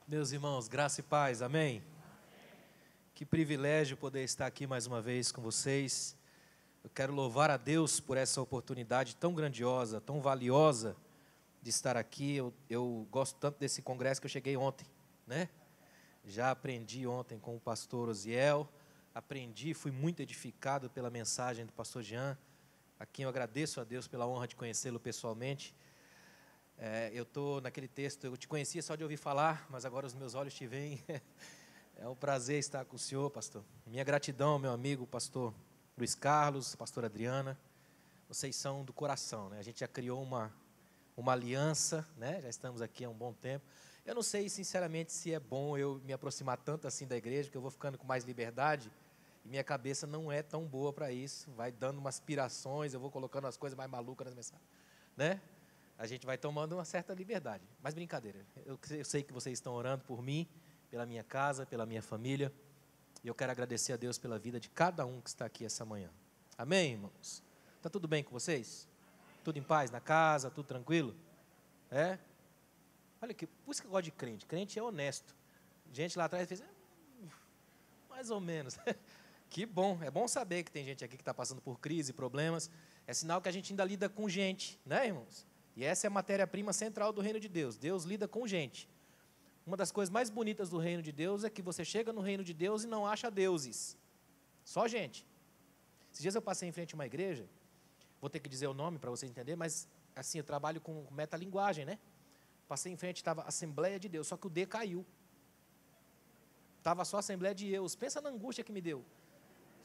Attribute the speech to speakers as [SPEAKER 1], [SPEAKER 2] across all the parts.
[SPEAKER 1] Meus irmãos, graça e paz, amém? Que privilégio poder estar aqui mais uma vez com vocês. Eu quero louvar a Deus por essa oportunidade tão grandiosa, tão valiosa de estar aqui. Eu gosto tanto desse congresso que eu cheguei ontem, né? Já aprendi ontem com o pastor Osiel, fui muito edificado pela mensagem do pastor Jean, a quem eu agradeço a Deus pela honra de conhecê-lo pessoalmente. Eu estou naquele texto, eu te conhecia só de ouvir falar, mas agora os meus olhos te veem. É um prazer estar com o senhor, pastor. Minha gratidão, meu amigo, pastor Luiz Carlos, pastor Adriana. Vocês são do coração, né? A gente já criou uma aliança, né? Já estamos aqui há um bom tempo. Eu não sei, sinceramente, se é bom eu me aproximar tanto assim da igreja, porque eu vou ficando com mais liberdade, e minha cabeça não é tão boa para isso. Vai dando umas pirações, eu vou colocando as coisas mais malucas nas mensagens, né? A gente vai tomando uma certa liberdade. Mas brincadeira, eu sei que vocês estão orando por mim, pela minha casa, pela minha família, e eu quero agradecer a Deus pela vida de cada um que está aqui essa manhã. Amém, irmãos? Está tudo bem com vocês? Tudo em paz na casa, tudo tranquilo? É? Olha que, por isso que eu gosto de crente. Crente é honesto. Gente lá atrás fez, mais ou menos. Que bom, é bom saber que tem gente aqui que está passando por crise, problemas. É sinal que a gente ainda lida com gente, né, irmãos? E essa é a matéria-prima central do reino de Deus. Deus lida com gente. Uma das coisas mais bonitas do reino de Deus é que você chega no reino de Deus e não acha deuses. Só gente. Esses dias eu passei em frente a uma igreja, vou ter que dizer o nome para vocês entenderem, mas assim, eu trabalho com metalinguagem, né? Passei em frente, estava Assembleia de Deus, só que o D caiu. Estava só Assembleia de Deus. Pensa na angústia que me deu.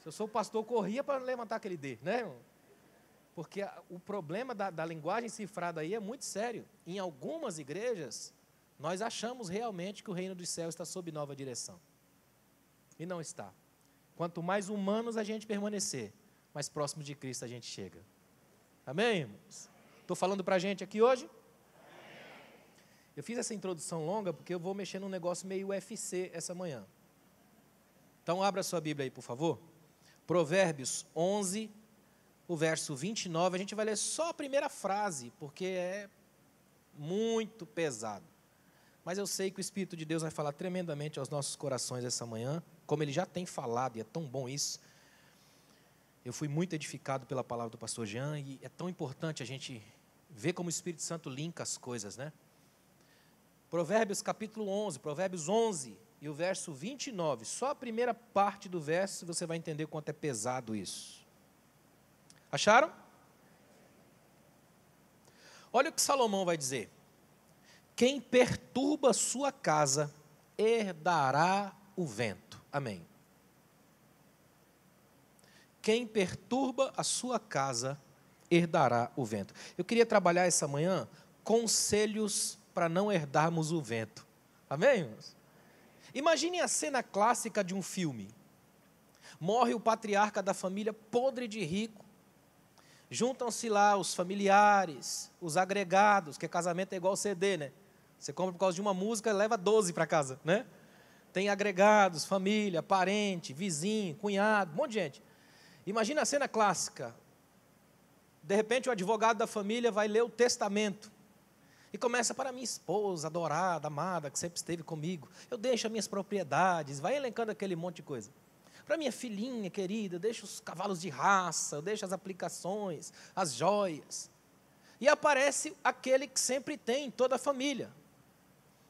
[SPEAKER 1] Se eu sou o pastor, eu corria para levantar aquele D, né, irmão? Porque o problema da linguagem cifrada aí é muito sério. Em algumas igrejas, nós achamos realmente que o reino dos céus está sob nova direção. E não está. Quanto mais humanos a gente permanecer, mais próximo de Cristo a gente chega. Amém, irmãos? Estou falando para a gente aqui hoje? Eu fiz essa introdução longa porque eu vou mexer num negócio meio UFC essa manhã. Então, abra sua Bíblia aí, por favor. Provérbios 11, o verso 29, a gente vai ler só a primeira frase, porque é muito pesado. Mas eu sei que o Espírito de Deus vai falar tremendamente aos nossos corações essa manhã, como Ele já tem falado, e é tão bom isso. Eu fui muito edificado pela palavra do pastor Jean, e é tão importante a gente ver como o Espírito Santo linka as coisas, né? Provérbios capítulo 11, Provérbios 11 e o verso 29, só a primeira parte do verso você vai entender quanto é pesado isso. Acharam? Olha o que Salomão vai dizer. Quem perturba sua casa, herdará o vento. Amém. Quem perturba a sua casa, herdará o vento. Eu queria trabalhar essa manhã conselhos para não herdarmos o vento. Amém, irmãos? Imagine a cena clássica de um filme. Morre o patriarca da família, podre de rico. Juntam-se lá os familiares, os agregados, que casamento é igual CD, né? Você compra por causa de uma música, leva 12 para casa, né? Tem agregados, família, parente, vizinho, cunhado, um monte de gente. Imagina a cena clássica. De repente o advogado da família vai ler o testamento. E começa: para minha esposa, adorada, amada, que sempre esteve comigo, eu deixo as minhas propriedades, vai elencando aquele monte de coisa. Para minha filhinha querida, eu deixo os cavalos de raça, eu deixo as aplicações, as joias. E aparece aquele que sempre tem em toda a família.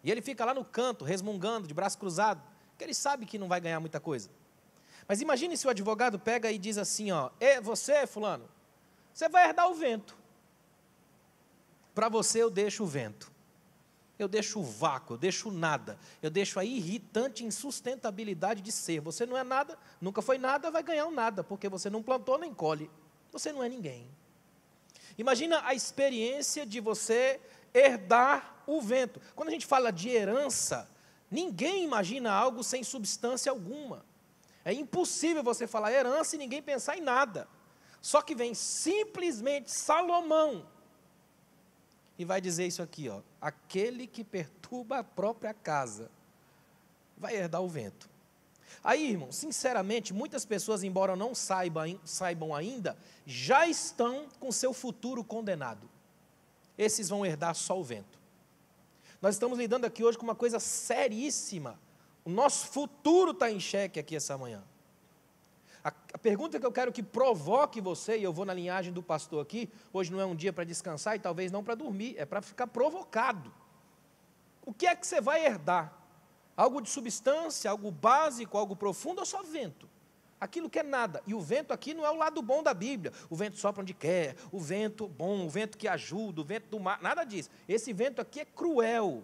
[SPEAKER 1] E ele fica lá no canto, resmungando, de braço cruzado, porque ele sabe que não vai ganhar muita coisa. Mas imagine se o advogado pega e diz assim, ó: você, fulano, você vai herdar o vento. Para você eu deixo o vento. Eu deixo o vácuo, eu deixo o nada, eu deixo a irritante insustentabilidade de ser. Você não é nada, nunca foi nada, vai ganhar um nada, porque você não plantou nem colhe. Você não é ninguém. Imagina a experiência de você herdar o vento. Quando a gente fala de herança, ninguém imagina algo sem substância alguma. É impossível você falar herança e ninguém pensar em nada. Só que vem simplesmente Salomão e vai dizer isso aqui, ó: aquele que perturba a própria casa vai herdar o vento. Aí, irmão, sinceramente, muitas pessoas, embora não saibam ainda, já estão com seu futuro condenado. Esses vão herdar só o vento. Nós estamos lidando aqui hoje com uma coisa seríssima. O nosso futuro está em xeque aqui essa manhã. A pergunta que eu quero que provoque você, e eu vou na linhagem do pastor aqui, hoje não é um dia para descansar e talvez não para dormir, é para ficar provocado. O que é que você vai herdar? Algo de substância, algo básico, algo profundo ou só vento? Aquilo que é nada. E o vento aqui não é o lado bom da Bíblia. O vento sopra onde quer, o vento bom, o vento que ajuda, o vento do mar, nada disso. Esse vento aqui é cruel.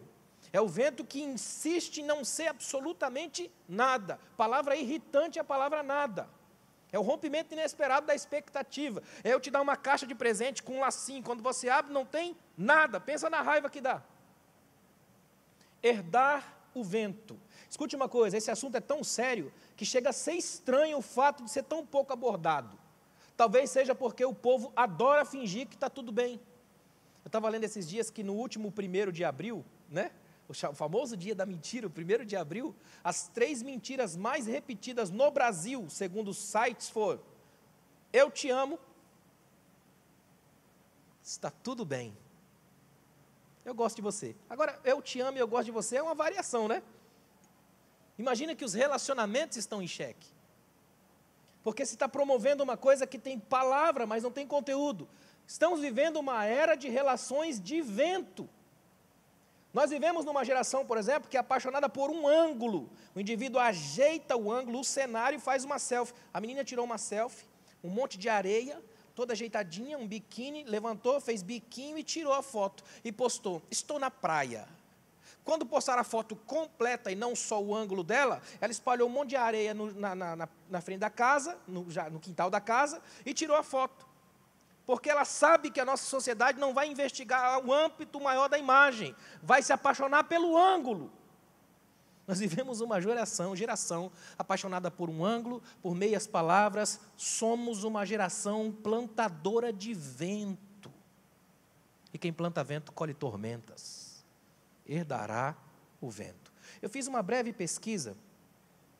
[SPEAKER 1] É o vento que insiste em não ser absolutamente nada. Palavra irritante é a palavra nada. É o rompimento inesperado da expectativa. É eu te dar uma caixa de presente com um lacinho. Quando você abre, não tem nada. Pensa na raiva que dá. Herdar o vento. Escute uma coisa, esse assunto é tão sério que chega a ser estranho o fato de ser tão pouco abordado. Talvez seja porque o povo adora fingir que está tudo bem. Eu estava lendo esses dias que no último 1º de abril, né? O famoso dia da mentira, o 1º de abril, as 3 mentiras mais repetidas no Brasil, segundo os sites, foram: eu te amo, está tudo bem, eu gosto de você. Agora, eu te amo e eu gosto de você é uma variação, né? Imagina que os relacionamentos estão em xeque. Porque se está promovendo uma coisa que tem palavra, mas não tem conteúdo. Estamos vivendo uma era de relações de vento. Nós vivemos numa geração, por exemplo, que é apaixonada por um ângulo. O indivíduo ajeita o ângulo, o cenário e faz uma selfie. A menina tirou uma selfie, um monte de areia, toda ajeitadinha, um biquíni, levantou, fez biquinho e tirou a foto. E postou: estou na praia. Quando postaram a foto completa e não só o ângulo dela, ela espalhou um monte de areia na frente da casa, no quintal da casa, e tirou a foto. Porque ela sabe que a nossa sociedade não vai investigar o âmbito maior da imagem, vai se apaixonar pelo ângulo. Nós vivemos uma geração apaixonada por um ângulo, por meias palavras. Somos uma geração plantadora de vento. E quem planta vento colhe tormentas. Herdará o vento. Eu fiz uma breve pesquisa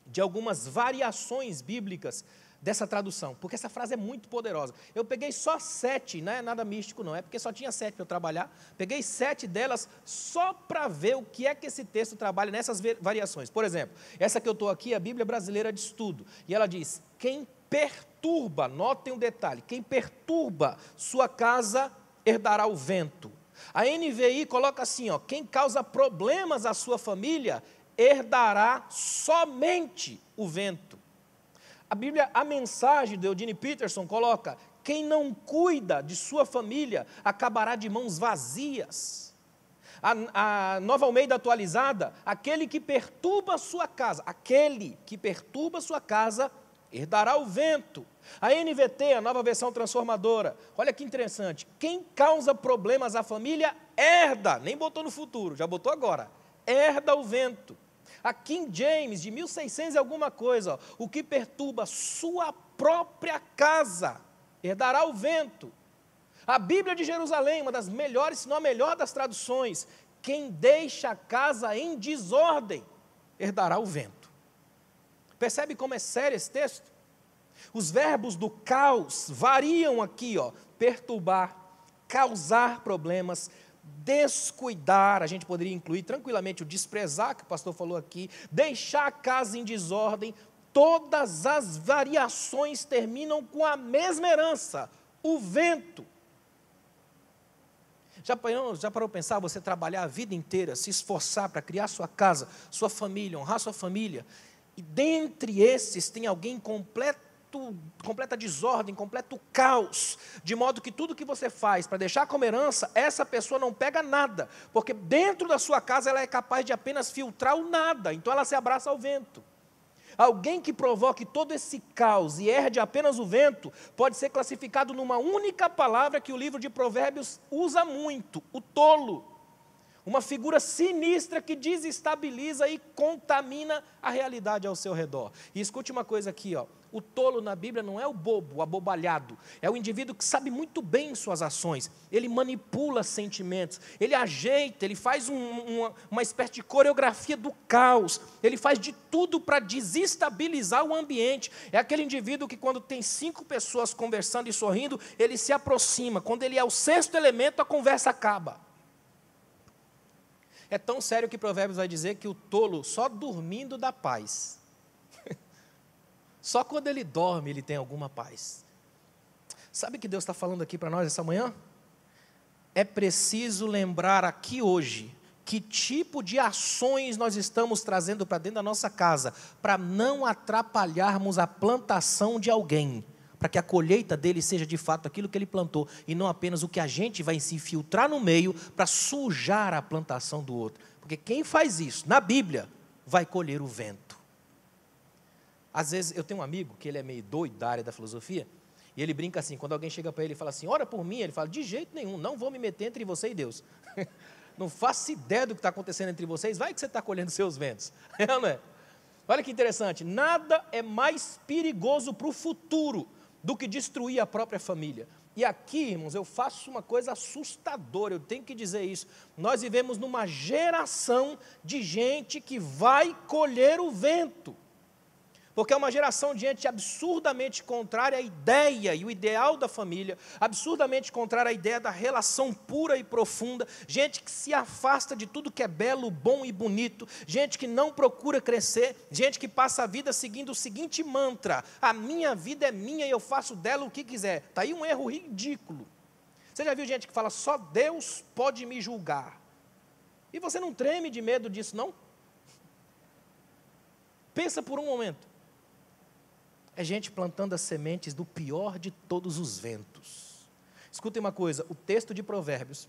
[SPEAKER 1] de algumas variações bíblicas dessa tradução, porque essa frase é muito poderosa. Eu peguei só 7, não é nada místico não, é porque só tinha 7 para eu trabalhar. Peguei 7 delas só para ver o que é que esse texto trabalha nessas variações. Por exemplo, essa que eu estou aqui é a Bíblia Brasileira de Estudo, e ela diz: quem perturba, notem um detalhe, quem perturba sua casa herdará o vento. A NVI coloca assim, ó: quem causa problemas à sua família herdará somente o vento. A mensagem de Eugene Peterson coloca: quem não cuida de sua família acabará de mãos vazias. A Nova Almeida atualizada: aquele que perturba a sua casa, herdará o vento. A NVT, a Nova Versão Transformadora, olha que interessante: quem causa problemas à família herda, nem botou no futuro, já botou agora, herda o vento. A King James, de 1600 e alguma coisa, ó: o que perturba sua própria casa herdará o vento. A Bíblia de Jerusalém, uma das melhores, se não a melhor das traduções: quem deixa a casa em desordem herdará o vento. Percebe como é sério esse texto? Os verbos do caos variam aqui, ó: perturbar, causar problemas, descuidar, a gente poderia incluir tranquilamente o desprezar, que o pastor falou aqui, deixar a casa em desordem. Todas as variações terminam com a mesma herança: o vento. Já parou pensar você trabalhar a vida inteira, se esforçar para criar sua casa, sua família, honrar sua família, e dentre esses tem alguém completa desordem, completo caos, de modo que tudo que você faz para deixar como herança, essa pessoa não pega nada, porque dentro da sua casa ela é capaz de apenas filtrar o nada, então ela se abraça ao vento. Alguém que provoque todo esse caos e herde apenas o vento, pode ser classificado numa única palavra que o livro de Provérbios usa muito: o tolo. Uma figura sinistra que desestabiliza e contamina a realidade ao seu redor. E escute uma coisa aqui, ó: o tolo na Bíblia não é o bobo, o abobalhado, é o indivíduo que sabe muito bem suas ações, ele manipula sentimentos, ele ajeita, ele faz uma espécie de coreografia do caos, ele faz de tudo para desestabilizar o ambiente. É aquele indivíduo que, quando tem 5 pessoas conversando e sorrindo, ele se aproxima, quando ele é o 6º elemento, a conversa acaba. É tão sério que Provérbios vai dizer que o tolo só dormindo dá paz. Só quando ele dorme ele tem alguma paz. Sabe o que Deus está falando aqui para nós essa manhã? É preciso lembrar aqui hoje que tipo de ações nós estamos trazendo para dentro da nossa casa, para não atrapalharmos a plantação de alguém, para que a colheita dele seja de fato aquilo que ele plantou, e não apenas o que a gente vai se infiltrar no meio para sujar a plantação do outro. Porque quem faz isso, na Bíblia, vai colher o vento. Às vezes, eu tenho um amigo, que ele é meio doido da área da filosofia, e ele brinca assim, quando alguém chega para ele e fala assim, ora por mim, ele fala, de jeito nenhum, não vou me meter entre você e Deus. Não faço ideia do que está acontecendo entre vocês, vai que você está colhendo seus ventos. É ou não é? Olha que interessante, nada é mais perigoso para o futuro do que destruir a própria família. E aqui, irmãos, eu faço uma coisa assustadora, eu tenho que dizer isso. Nós vivemos numa geração de gente que vai colher o vento. Porque é uma geração de gente absurdamente contrária à ideia e o ideal da família, absurdamente contrária à ideia da relação pura e profunda, gente que se afasta de tudo que é belo, bom e bonito, gente que não procura crescer, gente que passa a vida seguindo o seguinte mantra, a minha vida é minha e eu faço dela o que quiser. Está aí um erro ridículo. Você já viu gente que fala, só Deus pode me julgar? E você não treme de medo disso, não? Pensa por um momento. É gente plantando as sementes do pior de todos os ventos. Escutem uma coisa, o texto de Provérbios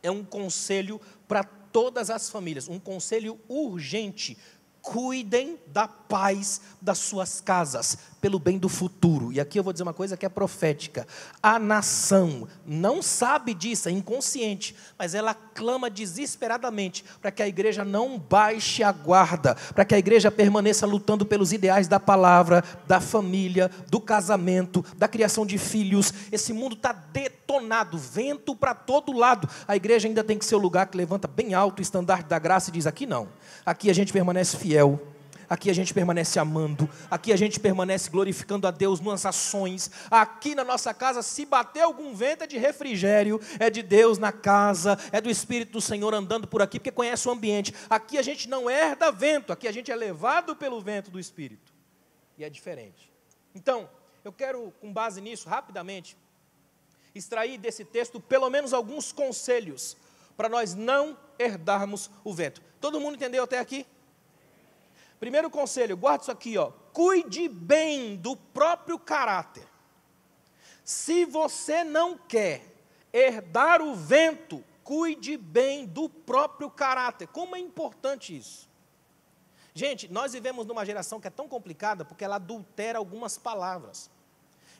[SPEAKER 1] é um conselho para todas as famílias, um conselho urgente. Cuidem da paz das suas casas, pelo bem do futuro. E aqui eu vou dizer uma coisa que é profética. A nação não sabe disso, é inconsciente, mas ela clama desesperadamente para que a igreja não baixe a guarda, para que a igreja permaneça lutando pelos ideais da palavra, da família, do casamento, da criação de filhos. Esse mundo está detonado, vento para todo lado. A igreja ainda tem que ser o lugar que levanta bem alto o estandarte da graça e diz, aqui não. Aqui a gente permanece fiel, aqui a gente permanece amando, aqui a gente permanece glorificando a Deus nas ações. Aqui na nossa casa, se bater algum vento é de refrigério, é de Deus na casa, é do Espírito do Senhor andando por aqui, porque conhece o ambiente. Aqui a gente não herda vento, aqui a gente é levado pelo vento do Espírito. E é diferente. Então, eu quero, com base nisso, rapidamente, extrair desse texto pelo menos alguns conselhos para nós não herdarmos o vento. Todo mundo entendeu até aqui? Primeiro conselho, guarda isso aqui, ó. Cuide bem do próprio caráter. Se você não quer herdar o vento, cuide bem do próprio caráter. Como é importante isso? Gente, nós vivemos numa geração que é tão complicada porque ela adultera algumas palavras.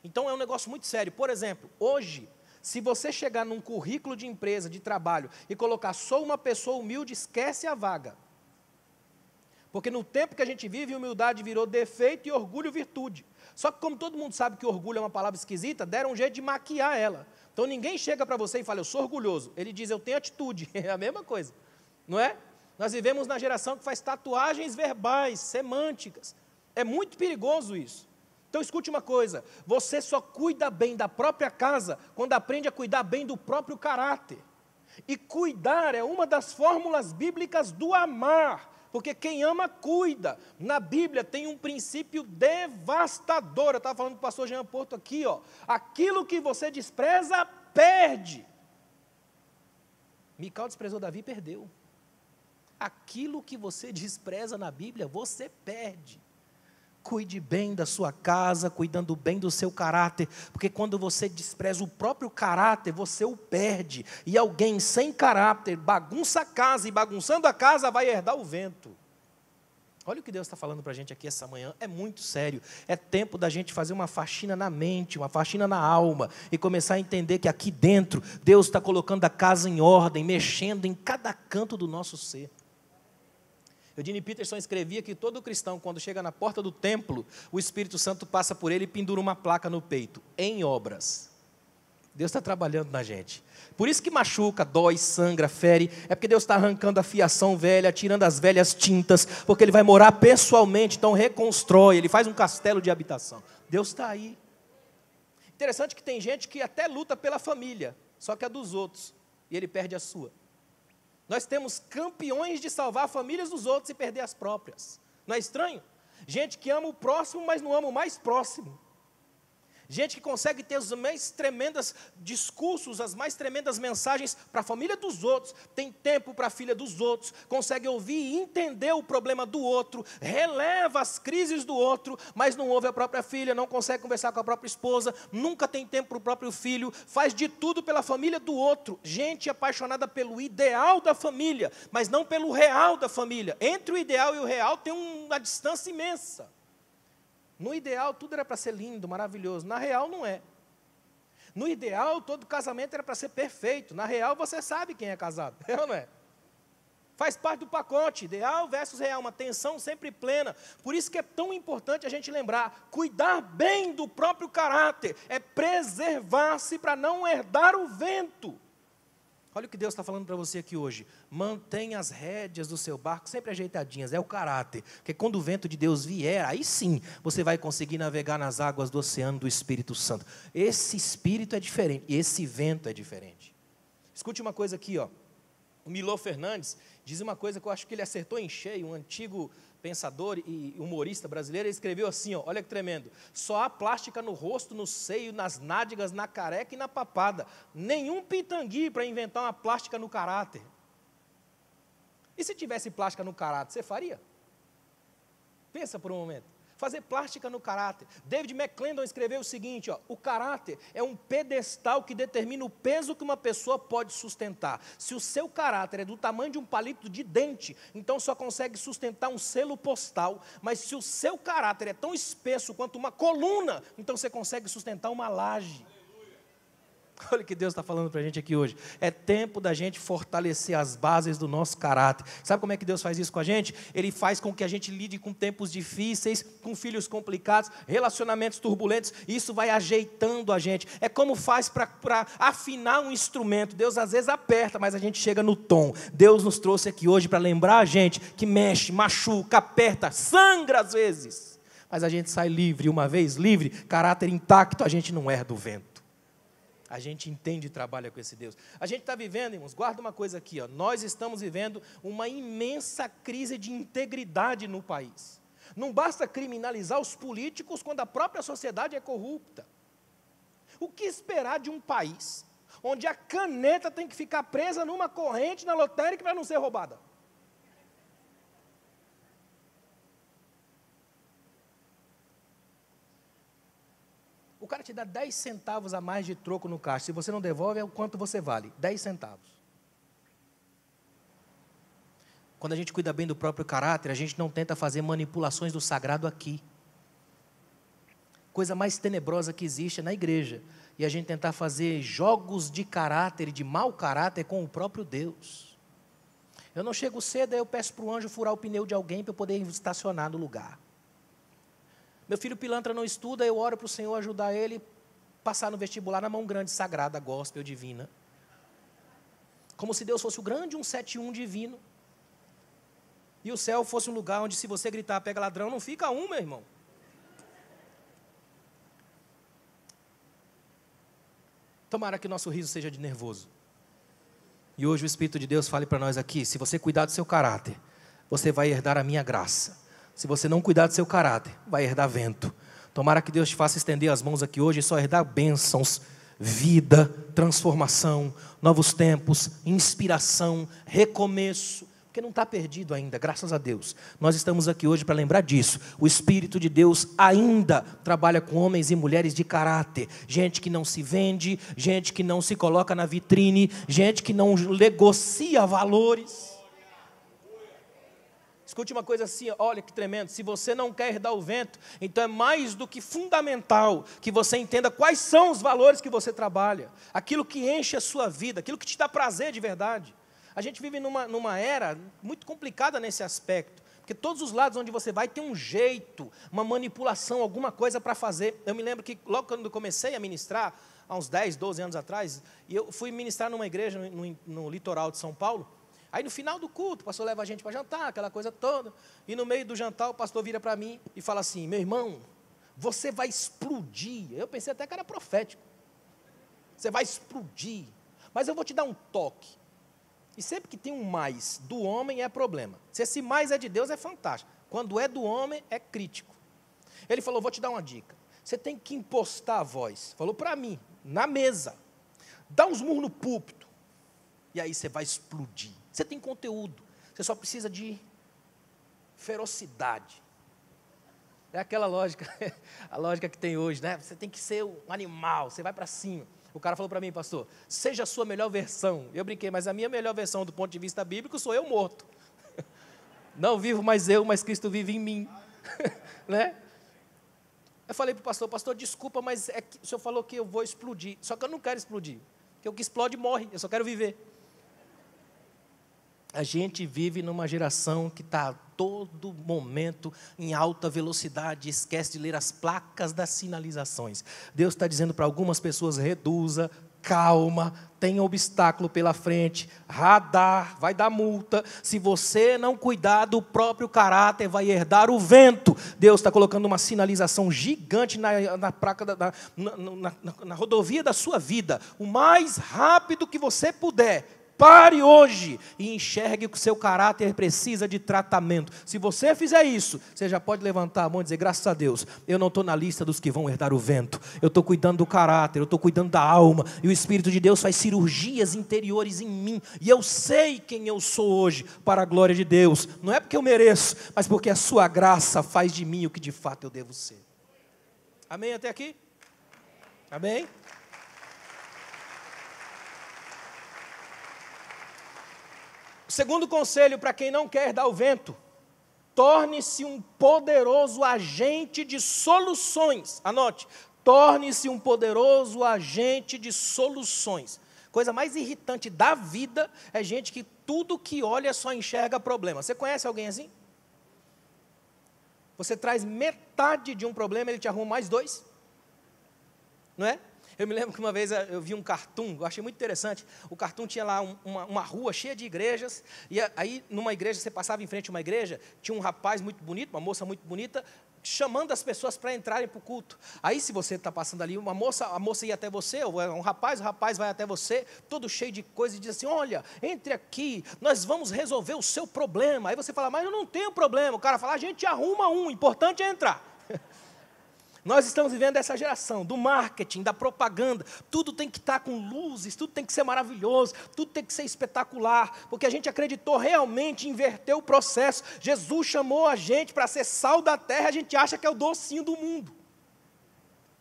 [SPEAKER 1] Então é um negócio muito sério. Por exemplo, hoje, se você chegar num currículo de empresa, de trabalho, e colocar só uma pessoa humilde, esquece a vaga. Porque no tempo que a gente vive, humildade virou defeito e orgulho virtude. Só que como todo mundo sabe que orgulho é uma palavra esquisita, deram um jeito de maquiar ela. Então ninguém chega para você e fala, eu sou orgulhoso. Ele diz, eu tenho atitude. É a mesma coisa, não é? Nós vivemos na geração que faz tatuagens verbais, semânticas. É muito perigoso isso. Então escute uma coisa, você só cuida bem da própria casa quando aprende a cuidar bem do próprio caráter. E cuidar é uma das fórmulas bíblicas do amar, porque quem ama, cuida. Na Bíblia tem um princípio devastador, eu estava falando com o pastor Jean Porto aqui, ó, aquilo que você despreza, perde. Mical desprezou Davi e perdeu. Aquilo que você despreza na Bíblia, você perde. Cuide bem da sua casa, cuidando bem do seu caráter, porque quando você despreza o próprio caráter, você o perde. E alguém sem caráter bagunça a casa, e bagunçando a casa vai herdar o vento. Olha o que Deus está falando para a gente aqui essa manhã, é muito sério. É tempo da gente fazer uma faxina na mente, uma faxina na alma, e começar a entender que aqui dentro, Deus está colocando a casa em ordem, mexendo em cada canto do nosso ser. Eugene Peterson escrevia que todo cristão, quando chega na porta do templo, o Espírito Santo passa por ele e pendura uma placa no peito, em obras. Deus está trabalhando na gente. Por isso que machuca, dói, sangra, fere, é porque Deus está arrancando a fiação velha, tirando as velhas tintas, porque Ele vai morar pessoalmente, então reconstrói, Ele faz um castelo de habitação. Deus está aí. Interessante que tem gente que até luta pela família, só que a dos outros, e ele perde a sua. Nós temos campeões de salvar famílias dos outros e perder as próprias. Não é estranho? Gente que ama o próximo, mas não ama o mais próximo. Gente que consegue ter os mais tremendos discursos, as mais tremendas mensagens para a família dos outros, tem tempo para a filha dos outros, consegue ouvir e entender o problema do outro, releva as crises do outro, mas não ouve a própria filha, não consegue conversar com a própria esposa, nunca tem tempo para o próprio filho, faz de tudo pela família do outro. Gente apaixonada pelo ideal da família, mas não pelo real da família. Entre o ideal e o real tem uma distância imensa. No ideal, tudo era para ser lindo, maravilhoso. Na real, não é. No ideal, todo casamento era para ser perfeito. Na real, você sabe quem é casado. É ou não é? Faz parte do pacote. Ideal versus real. Uma tensão sempre plena. Por isso que é tão importante a gente lembrar. Cuidar bem do próprio caráter. É preservar-se para não herdar o vento. Olha o que Deus está falando para você aqui hoje. Mantenha as rédeas do seu barco sempre ajeitadinhas. É o caráter. Porque quando o vento de Deus vier, aí sim você vai conseguir navegar nas águas do oceano do Espírito Santo. Esse Espírito é diferente. E esse vento é diferente. Escute uma coisa aqui, ó. O Milor Fernandes diz uma coisa que eu acho que ele acertou em cheio. Um antigo pensador e humorista brasileiro, ele escreveu assim, ó, olha que tremendo: só há plástica no rosto, no seio, nas nádegas, na careca e na papada. Nenhum pitangui para inventar uma plástica no caráter. E se tivesse plástica no caráter, você faria? Pensa por um momento. Fazer plástica no caráter. David McClendon escreveu o seguinte, ó: o caráter é um pedestal que determina o peso que uma pessoa pode sustentar. Se o seu caráter é do tamanho de um palito de dente, então só consegue sustentar um selo postal. Mas se o seu caráter é tão espesso quanto uma coluna, então você consegue sustentar uma laje. Olha o que Deus está falando para a gente aqui hoje. É tempo da gente fortalecer as bases do nosso caráter. Sabe como é que Deus faz isso com a gente? Ele faz com que a gente lide com tempos difíceis, com filhos complicados, relacionamentos turbulentos. Isso vai ajeitando a gente. É como faz para afinar um instrumento. Deus às vezes aperta, mas a gente chega no tom. Deus nos trouxe aqui hoje para lembrar a gente que mexe, machuca, aperta, sangra às vezes. Mas a gente sai livre. Uma vez livre, caráter intacto, a gente não herda o vento. A gente entende e trabalha com esse Deus. A gente está vivendo, irmãos, guarda uma coisa aqui, ó, nós estamos vivendo uma imensa crise de integridade no país. Não basta criminalizar os políticos quando a própria sociedade é corrupta. O que esperar de um país onde a caneta tem que ficar presa numa corrente na lotérica para não ser roubada? O cara te dá 10 centavos a mais de troco no caixa. Se você não devolve, é o quanto você vale. 10 centavos. Quando a gente cuida bem do próprio caráter, a gente não tenta fazer manipulações do sagrado aqui. Coisa mais tenebrosa que existe é na igreja. E a gente tentar fazer jogos de caráter e de mau caráter com o próprio Deus. Eu não chego cedo, aí eu peço para o anjo furar o pneu de alguém para eu poder estacionar no lugar. Meu filho pilantra não estuda, eu oro para o Senhor ajudar ele a passar no vestibular na mão grande, sagrada, gospel, divina. Como se Deus fosse o grande 171 divino. E o céu fosse um lugar onde se você gritar, pega ladrão, não fica um, meu irmão. Tomara que o nosso riso seja de nervoso. E hoje o Espírito de Deus fale para nós aqui: se você cuidar do seu caráter, você vai herdar a minha graça. Se você não cuidar do seu caráter, vai herdar vento. Tomara que Deus te faça estender as mãos aqui hoje e só herdar bênçãos, vida, transformação, novos tempos, inspiração, recomeço. Porque não está perdido ainda, graças a Deus. Nós estamos aqui hoje para lembrar disso. O Espírito de Deus ainda trabalha com homens e mulheres de caráter. Gente que não se vende, gente que não se coloca na vitrine, gente que não negocia valores. Escute uma coisa assim, olha que tremendo: se você não quer herdar o vento, então é mais do que fundamental que você entenda quais são os valores que você trabalha, aquilo que enche a sua vida, aquilo que te dá prazer de verdade. A gente vive numa era muito complicada nesse aspecto, porque todos os lados onde você vai tem um jeito, uma manipulação, alguma coisa para fazer. Eu me lembro que logo quando eu comecei a ministrar, há uns 10, 12 anos atrás, e eu fui ministrar numa igreja no litoral de São Paulo. Aí no final do culto, o pastor leva a gente para jantar, aquela coisa toda. E no meio do jantar, o pastor vira para mim e fala assim: meu irmão, você vai explodir. Eu pensei até que era profético. Você vai explodir. Mas eu vou te dar um toque. E sempre que tem um mais do homem é problema. Se esse mais é de Deus, é fantástico. Quando é do homem, é crítico. Ele falou, vou te dar uma dica. Você tem que impostar a voz. Falou para mim, na mesa. Dá uns murros no púlpito. E aí você vai explodir. Você tem conteúdo. Você só precisa de ferocidade. É aquela lógica, a lógica que tem hoje, né? Você tem que ser um animal, você vai para cima. O cara falou para mim, pastor, seja a sua melhor versão. Eu brinquei, mas a minha melhor versão do ponto de vista bíblico sou eu morto. Não vivo mais eu, mas Cristo vive em mim. Né? Eu falei para o pastor, pastor, desculpa, mas é que o senhor falou que eu vou explodir. Só que eu não quero explodir, porque o que explode morre, eu só quero viver. A gente vive numa geração que está a todo momento em alta velocidade, esquece de ler as placas das sinalizações. Deus está dizendo para algumas pessoas, reduza, calma, tem obstáculo pela frente, radar, vai dar multa. Se você não cuidar do próprio caráter, vai herdar o vento. Deus está colocando uma sinalização gigante na placa, na rodovia da sua vida. O mais rápido que você puder. Pare hoje e enxergue que o seu caráter precisa de tratamento. Se você fizer isso, você já pode levantar a mão e dizer, graças a Deus, eu não estou na lista dos que vão herdar o vento. Eu estou cuidando do caráter, eu estou cuidando da alma. E o Espírito de Deus faz cirurgias interiores em mim. E eu sei quem eu sou hoje, para a glória de Deus. Não é porque eu mereço, mas porque a sua graça faz de mim o que de fato eu devo ser. Amém até aqui? Amém? Segundo conselho para quem não quer dar o vento, torne-se um poderoso agente de soluções. Anote, torne-se um poderoso agente de soluções. Coisa mais irritante da vida é gente que tudo que olha só enxerga problema. Você conhece alguém assim? Você traz metade de um problema, ele te arruma mais dois. Não é? Eu me lembro que uma vez eu vi um cartoon, eu achei muito interessante. O cartoon tinha lá uma rua cheia de igrejas, e aí numa igreja, você passava em frente a uma igreja, tinha um rapaz muito bonito, uma moça muito bonita, chamando as pessoas para entrarem para o culto. Aí se você está passando ali, a moça ia até você, ou um rapaz, o rapaz vai até você, todo cheio de coisa, e diz assim, olha, entre aqui, nós vamos resolver o seu problema. Aí você fala, mas eu não tenho problema. O cara fala, a gente arruma um, o importante é entrar. Nós estamos vivendo essa geração do marketing, da propaganda, tudo tem que estar com luzes, tudo tem que ser maravilhoso, tudo tem que ser espetacular, porque a gente acreditou realmente em inverter o processo. Jesus chamou a gente para ser sal da terra, a gente acha que é o docinho do mundo.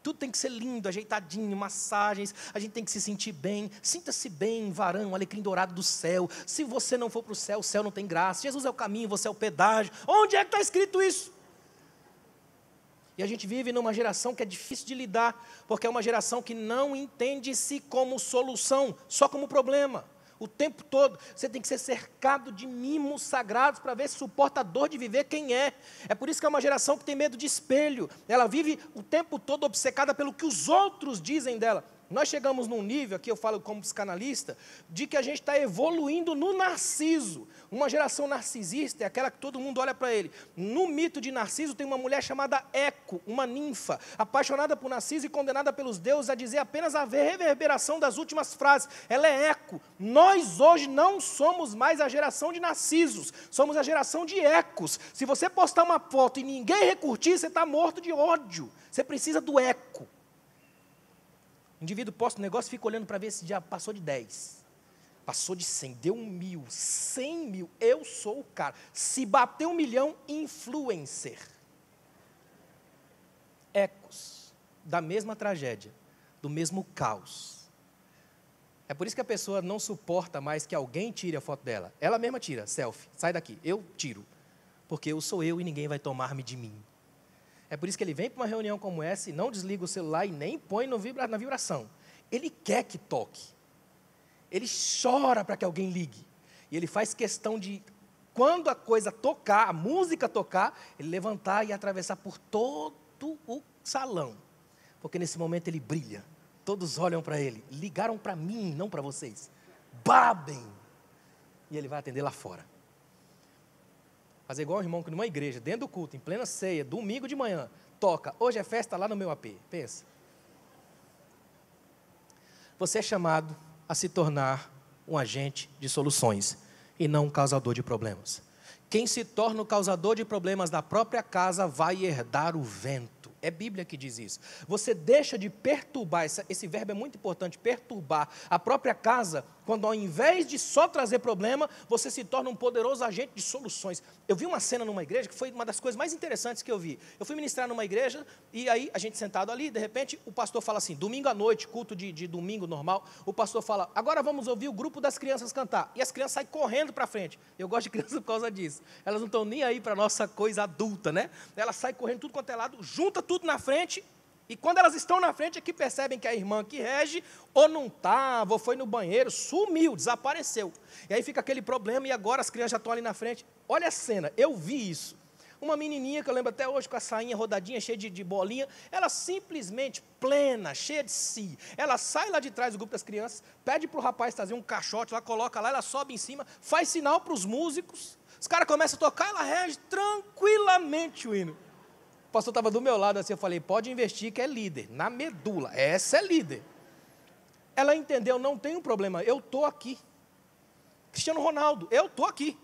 [SPEAKER 1] Tudo tem que ser lindo, ajeitadinho, massagens, a gente tem que se sentir bem, sinta-se bem, varão, alecrim dourado do céu. Se você não for para o céu não tem graça, Jesus é o caminho, você é o pedágio. Onde é que está escrito isso? E a gente vive numa geração que é difícil de lidar, porque é uma geração que não entende-se como solução, só como problema. O tempo todo, você tem que ser cercado de mimos sagrados para ver se suporta a dor de viver quem é. É por isso que é uma geração que tem medo de espelho. Ela vive o tempo todo obcecada pelo que os outros dizem dela. Nós chegamos num nível, aqui eu falo como psicanalista, de que a gente está evoluindo no narciso. Uma geração narcisista é aquela que todo mundo olha para ele. No mito de Narciso tem uma mulher chamada Eco, uma ninfa, apaixonada por Narciso e condenada pelos deuses a dizer apenas a reverberação das últimas frases. Ela é Eco. Nós hoje não somos mais a geração de Narcisos, somos a geração de Ecos. Se você postar uma foto e ninguém recurtir, você está morto de ódio. Você precisa do Eco. O indivíduo posta um negócio e fica olhando para ver se já passou de 10. Passou de 100, deu 1.000, 100 mil. Eu sou o cara. Se bater 1 milhão, influencer. Ecos da mesma tragédia, do mesmo caos. É por isso que a pessoa não suporta mais que alguém tire a foto dela. Ela mesma tira, selfie. Sai daqui, eu tiro. Porque eu sou eu e ninguém vai tomar-me de mim. É por isso que ele vem para uma reunião como essa e não desliga o celular e nem põe na vibração. Ele quer que toque. Ele chora para que alguém ligue. E ele faz questão de, quando a coisa tocar, a música tocar, ele levantar e atravessar por todo o salão. Porque nesse momento ele brilha. Todos olham para ele. Ligaram para mim, não para vocês. Babem. E ele vai atender lá fora. Fazer igual o irmão que numa igreja, dentro do culto, em plena ceia, domingo de manhã, toca, hoje é festa lá no meu AP. Pensa. Você é chamado a se tornar um agente de soluções e não um causador de problemas. Quem se torna o causador de problemas da própria casa vai herdar o vento. É Bíblia que diz isso. Você deixa de perturbar, esse verbo é muito importante, perturbar a própria casa, quando ao invés de só trazer problema, você se torna um poderoso agente de soluções. Eu vi uma cena numa igreja que foi uma das coisas mais interessantes que eu vi. Eu fui ministrar numa igreja e aí a gente sentado ali, de repente o pastor fala assim, domingo à noite, culto de domingo normal, o pastor fala, agora vamos ouvir o grupo das crianças cantar. E as crianças saem correndo para frente. Eu gosto de crianças por causa disso. Elas não estão nem aí para a nossa coisa adulta, né? Elas saem correndo tudo quanto é lado, junta tudo na frente, e quando elas estão na frente é que percebem que a irmã que rege, ou não estava, ou foi no banheiro, sumiu, desapareceu. E aí fica aquele problema, e agora as crianças já estão ali na frente. Olha a cena, eu vi isso. Uma menininha, que eu lembro até hoje, com a sainha rodadinha, cheia de bolinha, ela simplesmente plena, cheia de si. Ela sai lá de trás do grupo das crianças, pede para o rapaz trazer um caixote, lá coloca lá, ela sobe em cima, faz sinal para os músicos, os caras começam a tocar, ela rege tranquilamente o hino. O pastor estava do meu lado assim, eu falei, pode investir que é líder, na medula, essa é líder. Ela entendeu, não tem um problema, eu estou aqui. Cristiano Ronaldo, eu estou aqui.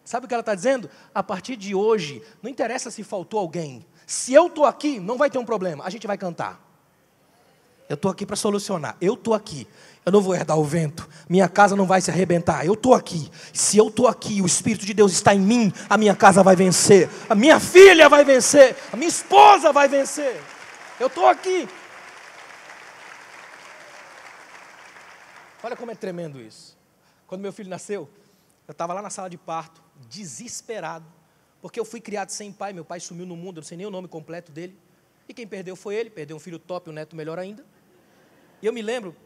[SPEAKER 1] Sabe o que ela está dizendo? A partir de hoje, não interessa se faltou alguém, se eu estou aqui, não vai ter um problema, a gente vai cantar. Eu estou aqui para solucionar, eu estou aqui. Eu não vou herdar o vento, minha casa não vai se arrebentar, eu estou aqui. Se eu estou aqui, o Espírito de Deus está em mim, a minha casa vai vencer, a minha filha vai vencer, a minha esposa vai vencer. Eu estou aqui. Olha como é tremendo isso. Quando meu filho nasceu, eu estava lá na sala de parto, desesperado, porque eu fui criado sem pai, meu pai sumiu no mundo, eu não sei nem o nome completo dele, e quem perdeu foi ele, perdeu um filho top, um neto melhor ainda. E eu me lembro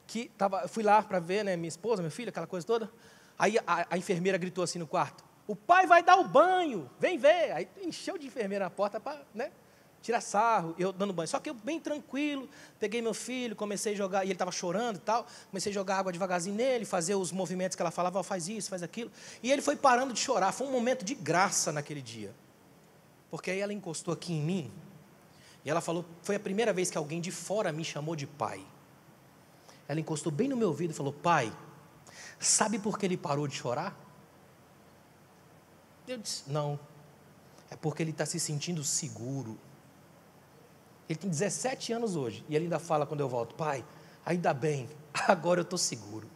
[SPEAKER 1] que fui lá para ver, né, minha esposa, minha filha, aquela coisa toda. Aí a enfermeira gritou assim no quarto, o pai vai dar o banho, vem ver. Aí encheu de enfermeira na porta para, né, tirar sarro, eu dando banho. Só que eu bem tranquilo, peguei meu filho, comecei a jogar, e ele estava chorando e tal, comecei a jogar água devagarzinho nele, fazer os movimentos que ela falava, oh, faz isso, faz aquilo. E ele foi parando de chorar, foi um momento de graça naquele dia. Porque aí ela encostou aqui em mim, e ela falou, foi a primeira vez que alguém de fora me chamou de pai. Ela encostou bem no meu ouvido e falou, pai, sabe por que ele parou de chorar? Eu disse, não, é porque ele está se sentindo seguro. Ele tem 17 anos hoje, e ele ainda fala quando eu volto, pai, ainda bem, agora eu estou seguro.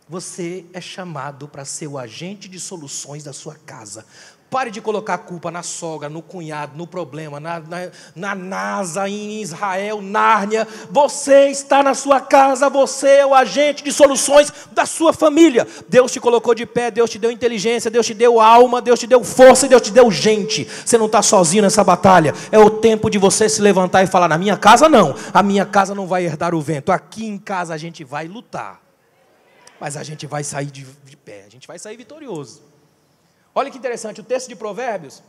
[SPEAKER 1] Você é chamado para ser o agente de soluções da sua casa. Pare de colocar a culpa na sogra, no cunhado, no problema, na NASA, em Israel, Nárnia. Você está na sua casa, você é o agente de soluções da sua família. Deus te colocou de pé, Deus te deu inteligência, Deus te deu alma, Deus te deu força e Deus te deu gente. Você não está sozinho nessa batalha. É o tempo de você se levantar e falar, na minha casa não, a minha casa não vai herdar o vento. Aqui em casa a gente vai lutar, mas a gente vai sair de pé, a gente vai sair vitorioso. Olha que interessante, o texto de Provérbios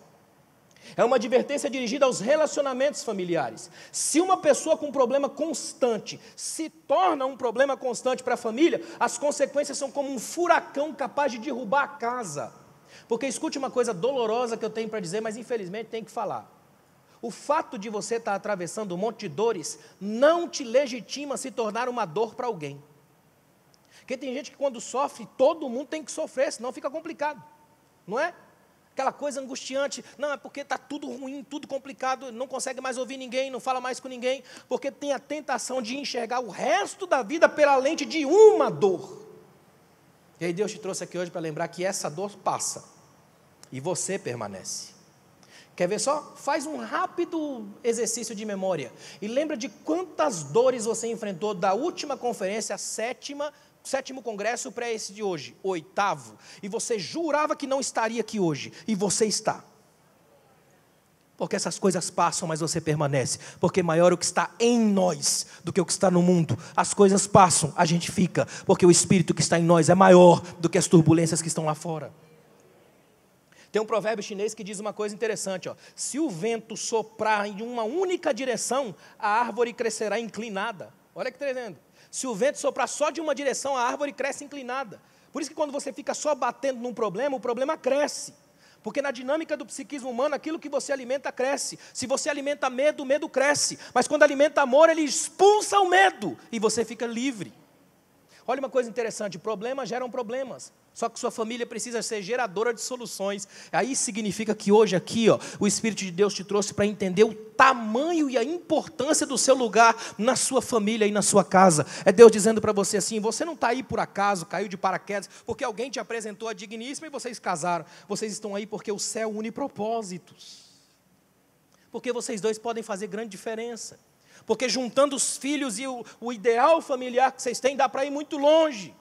[SPEAKER 1] é uma advertência dirigida aos relacionamentos familiares. Se uma pessoa com um problema constante se torna um problema constante para a família, as consequências são como um furacão capaz de derrubar a casa. Porque escute uma coisa dolorosa que eu tenho para dizer, mas infelizmente tenho que falar. O fato de você estar atravessando um monte de dores não te legitima a se tornar uma dor para alguém. Porque tem gente que quando sofre, todo mundo tem que sofrer, senão fica complicado. Não é? Aquela coisa angustiante, não, é porque está tudo ruim, tudo complicado, não consegue mais ouvir ninguém, não fala mais com ninguém, porque tem a tentação de enxergar o resto da vida pela lente de uma dor. E aí Deus te trouxe aqui hoje para lembrar que essa dor passa, e você permanece. Quer ver só? Faz um rápido exercício de memória, e lembra de quantas dores você enfrentou da última conferência, a sétimo congresso para esse de hoje, 8º, e você jurava que não estaria aqui hoje, e você está. Porque essas coisas passam, mas você permanece, porque maior o que está em nós do que o que está no mundo. As coisas passam, a gente fica, porque o Espírito que está em nós é maior do que as turbulências que estão lá fora. Tem um provérbio chinês que diz uma coisa interessante, ó, se o vento soprar em uma única direção, a árvore crescerá inclinada. Olha que tremendo. Se o vento soprar só de uma direção, a árvore cresce inclinada. Por isso que quando você fica só batendo num problema, o problema cresce. Porque na dinâmica do psiquismo humano, aquilo que você alimenta cresce. Se você alimenta medo, o medo cresce. Mas quando alimenta amor, ele expulsa o medo e você fica livre. Olha uma coisa interessante, problemas geram problemas. Só que sua família precisa ser geradora de soluções. Aí significa que hoje aqui, o Espírito de Deus te trouxe para entender o tamanho e a importância do seu lugar na sua família e na sua casa. É Deus dizendo para você assim, você não está aí por acaso, caiu de paraquedas, porque alguém te apresentou a digníssima e vocês casaram. Vocês estão aí porque o céu une propósitos. Porque vocês dois podem fazer grande diferença. Porque juntando os filhos e o ideal familiar que vocês têm, dá para ir muito longe.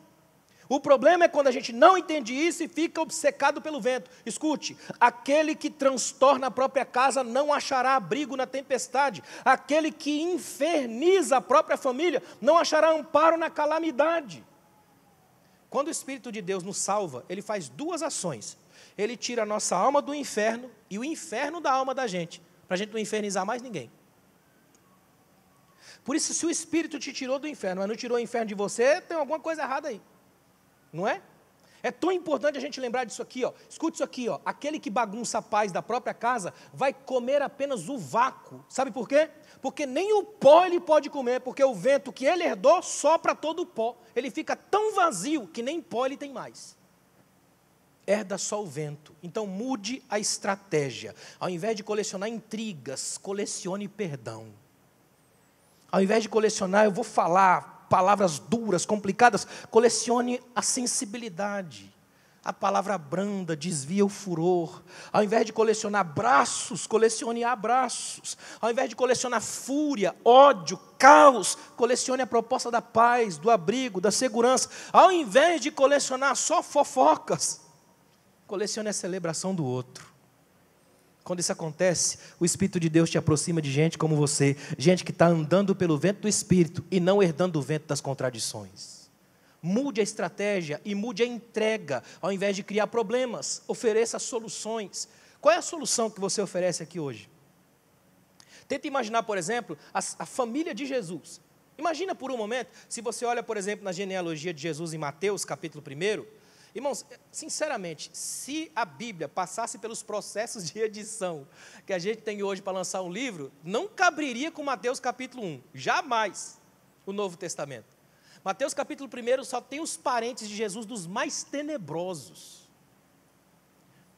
[SPEAKER 1] O problema é quando a gente não entende isso e fica obcecado pelo vento. Escute, aquele que transtorna a própria casa não achará abrigo na tempestade. Aquele que inferniza a própria família não achará amparo na calamidade. Quando o Espírito de Deus nos salva, Ele faz duas ações. Ele tira a nossa alma do inferno e o inferno da alma da gente, para a gente não infernizar mais ninguém. Por isso, se o Espírito te tirou do inferno, mas não tirou o inferno de você, tem alguma coisa errada aí. Não é? É tão importante a gente lembrar disso aqui, Escute isso aqui, Aquele que bagunça a paz da própria casa vai comer apenas o vácuo. Sabe por quê? Porque nem o pó ele pode comer, porque o vento que ele herdou sopra todo o pó. Ele fica tão vazio que nem pó ele tem mais. Herda só o vento. Então mude a estratégia. Ao invés de colecionar intrigas, colecione perdão. Ao invés de colecionar, eu vou falar palavras duras, complicadas, colecione a sensibilidade. A palavra branda desvia o furor. Ao invés de colecionar braços, colecione abraços. Ao invés de colecionar fúria, ódio, caos, colecione a proposta da paz, do abrigo, da segurança. Ao invés de colecionar só fofocas, colecione a celebração do outro. Quando isso acontece, o Espírito de Deus te aproxima de gente como você, gente que está andando pelo vento do Espírito e não herdando o vento das contradições. Mude a estratégia e mude a entrega, ao invés de criar problemas, ofereça soluções. Qual é a solução que você oferece aqui hoje? Tenta imaginar, por exemplo, a família de Jesus. Imagina por um momento, se você olha, por exemplo, na genealogia de Jesus em Mateus, capítulo 1, irmãos, sinceramente, se a Bíblia passasse pelos processos de edição que a gente tem hoje para lançar um livro, não caberia com Mateus capítulo 1, jamais, o Novo Testamento. Mateus capítulo 1 só tem os parentes de Jesus dos mais tenebrosos.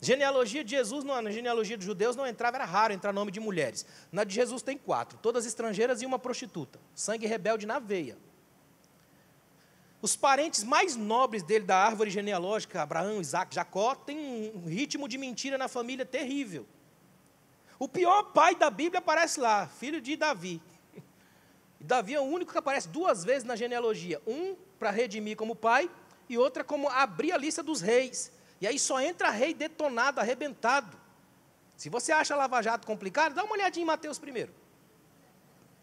[SPEAKER 1] Genealogia de Jesus, na genealogia dos judeus não entrava, era raro entrar nome de mulheres. Na de Jesus tem 4, todas estrangeiras e uma prostituta, sangue rebelde na veia. Os parentes mais nobres dele, da árvore genealógica, Abraão, Isaac, Jacó, tem um ritmo de mentira na família terrível. O pior pai da Bíblia aparece lá, filho de Davi. E Davi é o único que aparece 2 vezes na genealogia. Um para redimir como pai e outra como abrir a lista dos reis. E aí só entra rei detonado, arrebentado. Se você acha Lava Jato complicado, dá uma olhadinha em Mateus 1.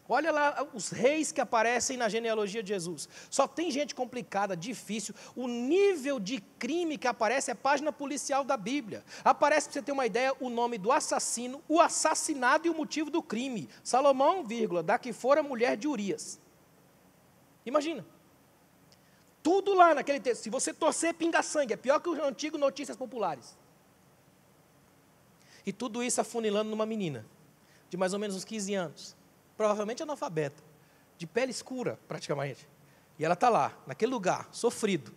[SPEAKER 1] Olha lá os reis que aparecem na genealogia de Jesus. Só tem gente complicada, difícil. O nível de crime que aparece é página policial da Bíblia. Aparece, para você ter uma ideia, o nome do assassino, o assassinado e o motivo do crime. Salomão, da que fora mulher de Urias. Imagina. Tudo lá naquele texto. Se você torcer, pinga sangue. É pior que o antigo Notícias Populares. E tudo isso afunilando numa menina, de mais ou menos uns 15 anos. Provavelmente analfabeta, de pele escura praticamente. E ela está lá, naquele lugar, sofrido.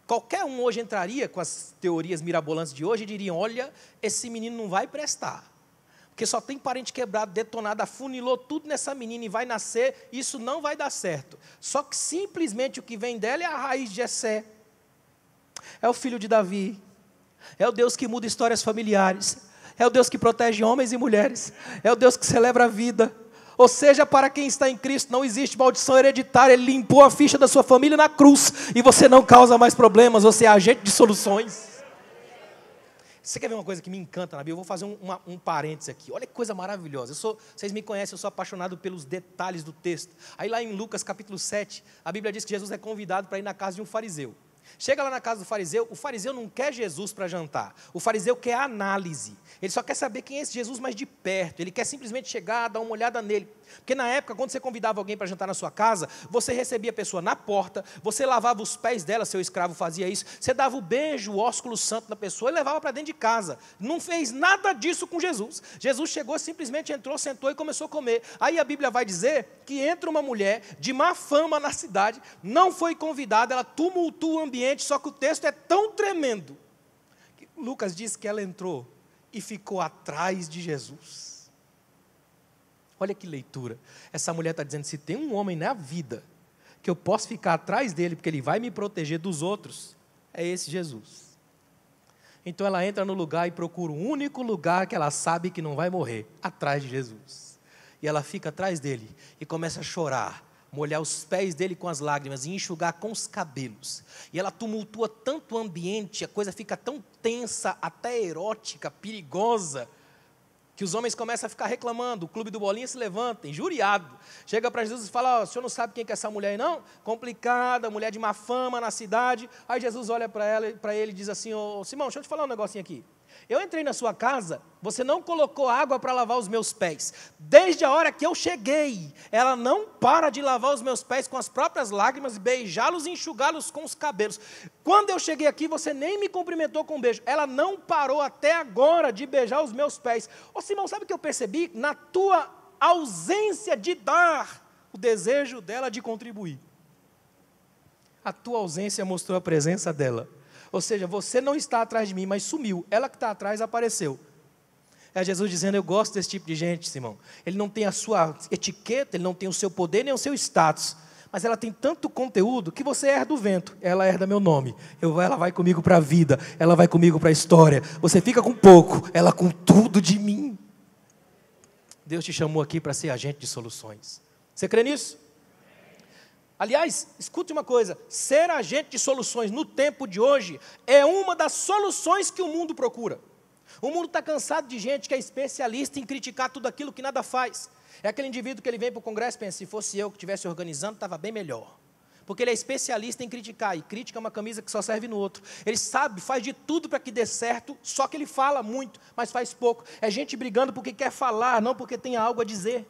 [SPEAKER 1] Qualquer um hoje entraria com as teorias mirabolantes de hoje e diriam, olha, esse menino não vai prestar. Porque só tem parente quebrado, detonado, afunilou tudo nessa menina e vai nascer, isso não vai dar certo. Só que simplesmente o que vem dela é a raiz de Jessé. É o filho de Davi. É o Deus que muda histórias familiares. É o Deus que protege homens e mulheres. É o Deus que celebra a vida. Ou seja, para quem está em Cristo não existe maldição hereditária. Ele limpou a ficha da sua família na cruz. E você não causa mais problemas, você é agente de soluções. Você quer ver uma coisa que me encanta na Bíblia? Eu vou fazer um parênteses aqui. Olha que coisa maravilhosa. Vocês me conhecem, eu sou apaixonado pelos detalhes do texto. Aí lá em Lucas capítulo 7, a Bíblia diz que Jesus é convidado para ir na casa de um fariseu. Chega lá na casa do fariseu, o fariseu não quer Jesus para jantar, o fariseu quer análise, ele só quer saber quem é esse Jesus mais de perto, ele quer simplesmente chegar, dar uma olhada nele, porque na época, quando você convidava alguém para jantar na sua casa, você recebia a pessoa na porta, você lavava os pés dela, seu escravo fazia isso, você dava o beijo, o ósculo santo da pessoa e levava para dentro de casa, não fez nada disso com Jesus. Jesus chegou, simplesmente entrou, sentou e começou a comer. Aí a Bíblia vai dizer que entra uma mulher de má fama na cidade, não foi convidada, ela tumultua o ambiente, só que o texto é tão tremendo, que Lucas diz que ela entrou e ficou atrás de Jesus. Olha que leitura, essa mulher está dizendo, se tem um homem na vida, que eu posso ficar atrás dele, porque ele vai me proteger dos outros, é esse Jesus. Então ela entra no lugar e procura o único lugar que ela sabe que não vai morrer, atrás de Jesus. E ela fica atrás dele e começa a chorar, molhar os pés dele com as lágrimas e enxugar com os cabelos. E ela tumultua tanto o ambiente, a coisa fica tão tensa, até erótica, perigosa, que os homens começam a ficar reclamando, o clube do Bolinha se levanta, injuriado. Chega para Jesus e fala, o senhor não sabe quem que é essa mulher aí não? Complicada, mulher de má fama na cidade. Aí Jesus olha para ele e diz assim, ô Simão, deixa eu te falar um negocinho aqui. Eu entrei na sua casa, você não colocou água para lavar os meus pés. Desde a hora que eu cheguei, ela não para de lavar os meus pés com as próprias lágrimas, beijá-los e enxugá-los com os cabelos. Quando eu cheguei aqui, você nem me cumprimentou com um beijo. Ela não parou até agora de beijar os meus pés. Ô Simão, sabe o que eu percebi? Na tua ausência de dar, o desejo dela de contribuir. A tua ausência mostrou a presença dela. Ou seja, você não está atrás de mim, mas sumiu. Ela que está atrás apareceu. É Jesus dizendo, eu gosto desse tipo de gente, Simão. Ele não tem a sua etiqueta, ele não tem o seu poder, nem o seu status. Mas ela tem tanto conteúdo que você herda o vento. Ela herda meu nome. Ela vai comigo para a vida. Ela vai comigo para a história. Você fica com pouco, ela com tudo de mim. Deus te chamou aqui para ser agente de soluções. Você crê nisso? Aliás, escute uma coisa, ser agente de soluções no tempo de hoje é uma das soluções que o mundo procura. O mundo está cansado de gente que é especialista em criticar tudo aquilo que nada faz. É aquele indivíduo que ele vem para o congresso e pensa, se fosse eu que estivesse organizando, estava bem melhor. Porque ele é especialista em criticar, e crítica é uma camisa que só serve no outro. Ele sabe, faz de tudo para que dê certo, só que ele fala muito, mas faz pouco. É gente brigando porque quer falar, não porque tem algo a dizer.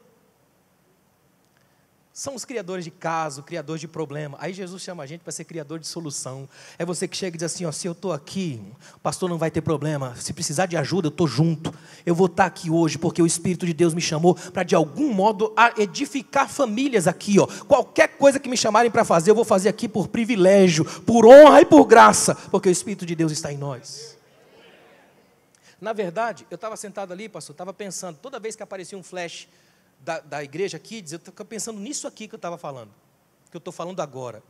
[SPEAKER 1] São os criadores de caso, criadores de problema. Aí Jesus chama a gente para ser criador de solução. É você que chega e diz assim, ó, se eu estou aqui, o pastor não vai ter problema. Se precisar de ajuda, eu estou junto. Eu vou estar aqui hoje porque o Espírito de Deus me chamou para de algum modo edificar famílias aqui. Ó. Qualquer coisa que me chamarem para fazer, eu vou fazer aqui por privilégio, por honra e por graça. Porque o Espírito de Deus está em nós. Na verdade, eu estava sentado ali, pastor, estava pensando, toda vez que aparecia um flash da igreja aqui, eu estava pensando nisso aqui que eu estava falando, que eu estou falando agora.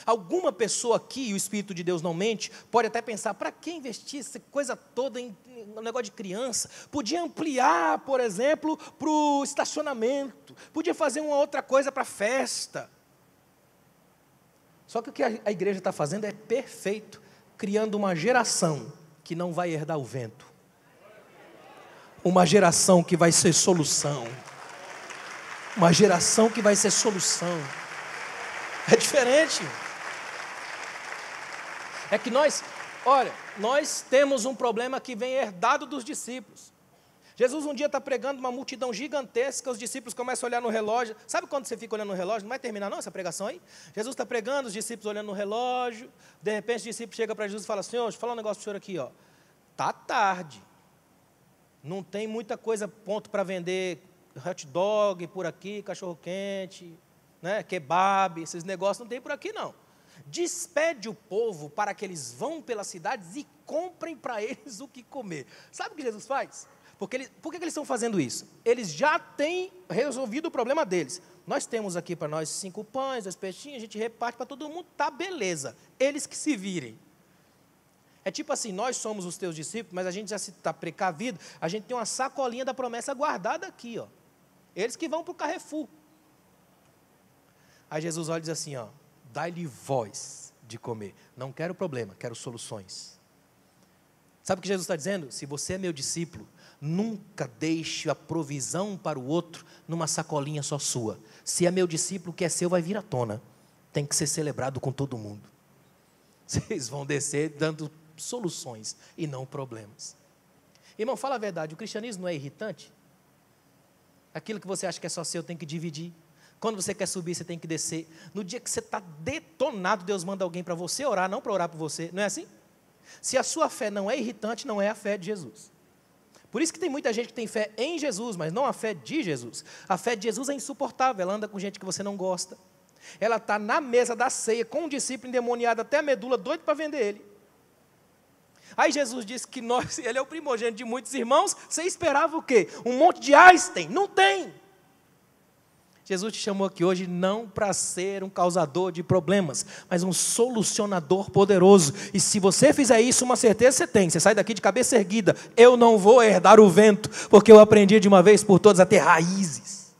[SPEAKER 1] Alguma pessoa aqui, o Espírito de Deus não mente, pode até pensar, para que investir essa coisa toda em um negócio de criança? Podia ampliar, por exemplo, para o estacionamento, podia fazer uma outra coisa para a festa. Só que o que a igreja está fazendo é perfeito, criando uma geração que não vai herdar o vento. Uma geração que vai ser solução. Uma geração que vai ser solução. É diferente. É que nós temos um problema que vem herdado dos discípulos. Jesus um dia está pregando uma multidão gigantesca, os discípulos começam a olhar no relógio. Sabe quando você fica olhando no relógio? Não vai terminar não essa pregação aí? Jesus está pregando, os discípulos olhando no relógio. De repente o discípulo chega para Jesus e fala, Senhor, deixa eu falar um negócio para o senhor aqui. Ó. Tá tarde. Não tem muita coisa ponto para vender hot dog por aqui, cachorro-quente, né, kebab, esses negócios não tem por aqui não. Despede o povo para que eles vão pelas cidades e comprem para eles o que comer. Sabe o que Jesus faz? Por que eles estão fazendo isso? Eles já têm resolvido o problema deles. Nós temos aqui para nós 5 pães, 2 peixinhos, a gente reparte para todo mundo, tá beleza. Eles que se virem. É tipo assim, nós somos os teus discípulos, mas a gente já está precavido, a gente tem uma sacolinha da promessa guardada aqui, ó. Eles que vão para o Carrefour. Aí Jesus olha e diz assim, ó, dai-lhe voz de comer. Não quero problema, quero soluções. Sabe o que Jesus está dizendo? Se você é meu discípulo, nunca deixe a provisão para o outro numa sacolinha só sua. Se é meu discípulo, o que é seu vai vir à tona. Tem que ser celebrado com todo mundo. vocês vão descer dando soluções e não problemas. Irmão, fala a verdade, o cristianismo não é irritante? Aquilo que você acha que é só seu, tem que dividir. Quando você quer subir, você tem que descer. No dia que você está detonado, Deus manda alguém para você orar, não para orar por você. Não é assim? Se a sua fé não é irritante, não é a fé de Jesus. Por isso que tem muita gente que tem fé em Jesus, mas não a fé de Jesus. A fé de Jesus é insuportável, ela anda com gente que você não gosta. Ela está na mesa da ceia, com um discípulo endemoniado até a medula, doido para vender ele. Aí Jesus disse que ele é o primogênito de muitos irmãos, você esperava o quê? Um monte de Einstein? Não tem! Jesus te chamou aqui hoje não para ser um causador de problemas, mas um solucionador poderoso. E se você fizer isso, uma certeza você tem. Você sai daqui de cabeça erguida. Eu não vou herdar o vento, porque eu aprendi de uma vez por todas a ter raízes.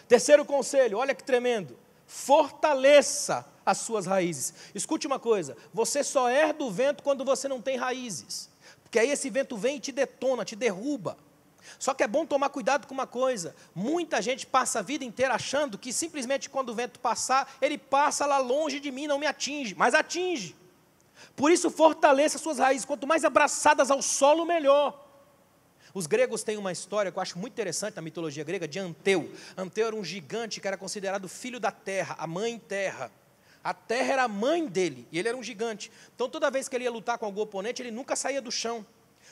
[SPEAKER 1] Terceiro conselho, olha que tremendo. Fortaleça as suas raízes. Escute uma coisa, você só herda o vento quando você não tem raízes. Porque aí esse vento vem e te detona, te derruba. Só que é bom tomar cuidado com uma coisa, muita gente passa a vida inteira achando que simplesmente quando o vento passar, ele passa lá longe de mim, não me atinge, mas atinge. Por isso fortaleça suas raízes, quanto mais abraçadas ao solo, melhor. Os gregos têm uma história que eu acho muito interessante na mitologia grega, de Anteu. Anteu era um gigante que era considerado filho da terra, a mãe terra. A terra era a mãe dele, e ele era um gigante. Então toda vez que ele ia lutar com algum oponente, ele nunca saía do chão.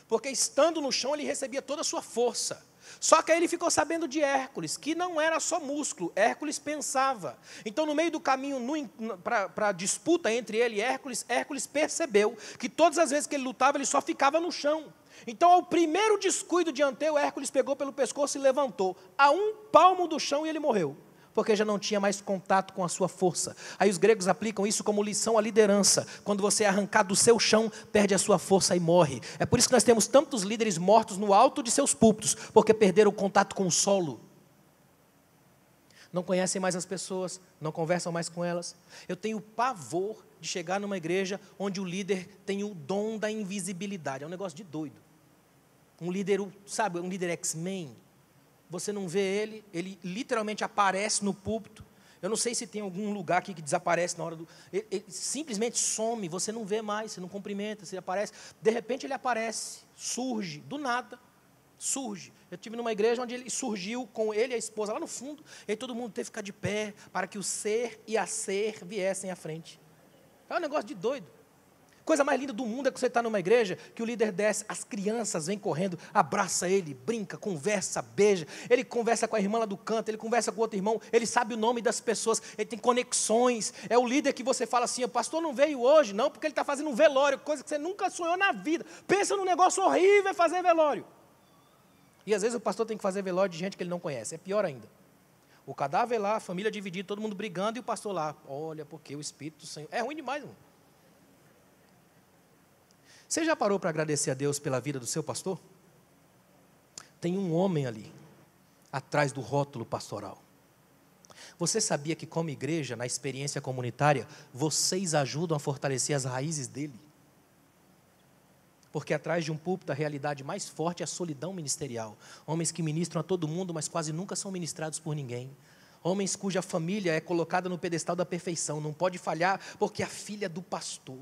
[SPEAKER 1] Porque estando no chão ele recebia toda a sua força. Só que aí ele ficou sabendo de Hércules, que não era só músculo, Hércules pensava. Então no meio do caminho, para a disputa entre ele e Hércules, Hércules percebeu que todas as vezes que ele lutava, ele só ficava no chão. Então ao primeiro descuido de Anteu, Hércules pegou pelo pescoço e levantou a um palmo do chão e ele morreu. Porque já não tinha mais contato com a sua força. Aí os gregos aplicam isso como lição à liderança. Quando você é arrancado do seu chão, perde a sua força e morre. É por isso que nós temos tantos líderes mortos no alto de seus púlpitos, porque perderam o contato com o solo. Não conhecem mais as pessoas, não conversam mais com elas. Eu tenho pavor de chegar numa igreja onde o líder tem o dom da invisibilidade. É um negócio de doido. Um líder, sabe, um líder X-Men. Você não vê ele literalmente aparece no púlpito. Eu não sei se tem algum lugar aqui que desaparece na hora do... Ele simplesmente some, você não vê mais, você não cumprimenta, você aparece. De repente ele aparece, surge, do nada, surge. Eu estive numa igreja onde ele surgiu com ele e a esposa lá no fundo, e aí todo mundo teve que ficar de pé para que o ser e a ser viessem à frente. É um negócio de doido. Coisa mais linda do mundo é que você está numa igreja, que o líder desce, as crianças vêm correndo, abraça ele, brinca, conversa, beija, ele conversa com a irmã lá do canto, ele conversa com outro irmão, ele sabe o nome das pessoas, ele tem conexões, é o líder que você fala assim, o pastor não veio hoje, não, porque ele está fazendo um velório, coisa que você nunca sonhou na vida, pensa num negócio horrível é fazer velório. E às vezes o pastor tem que fazer velório de gente que ele não conhece, é pior ainda. O cadáver lá, a família dividida, todo mundo brigando, e o pastor lá, olha, porque o Espírito do Senhor, é ruim demais, irmão. Você já parou para agradecer a Deus pela vida do seu pastor? Tem um homem ali, atrás do rótulo pastoral. Você sabia que como igreja, na experiência comunitária, vocês ajudam a fortalecer as raízes dele? Porque atrás de um púlpito a realidade mais forte é a solidão ministerial. Homens que ministram a todo mundo, mas quase nunca são ministrados por ninguém. Homens cuja família é colocada no pedestal da perfeição, não pode falhar porque a filha do pastor.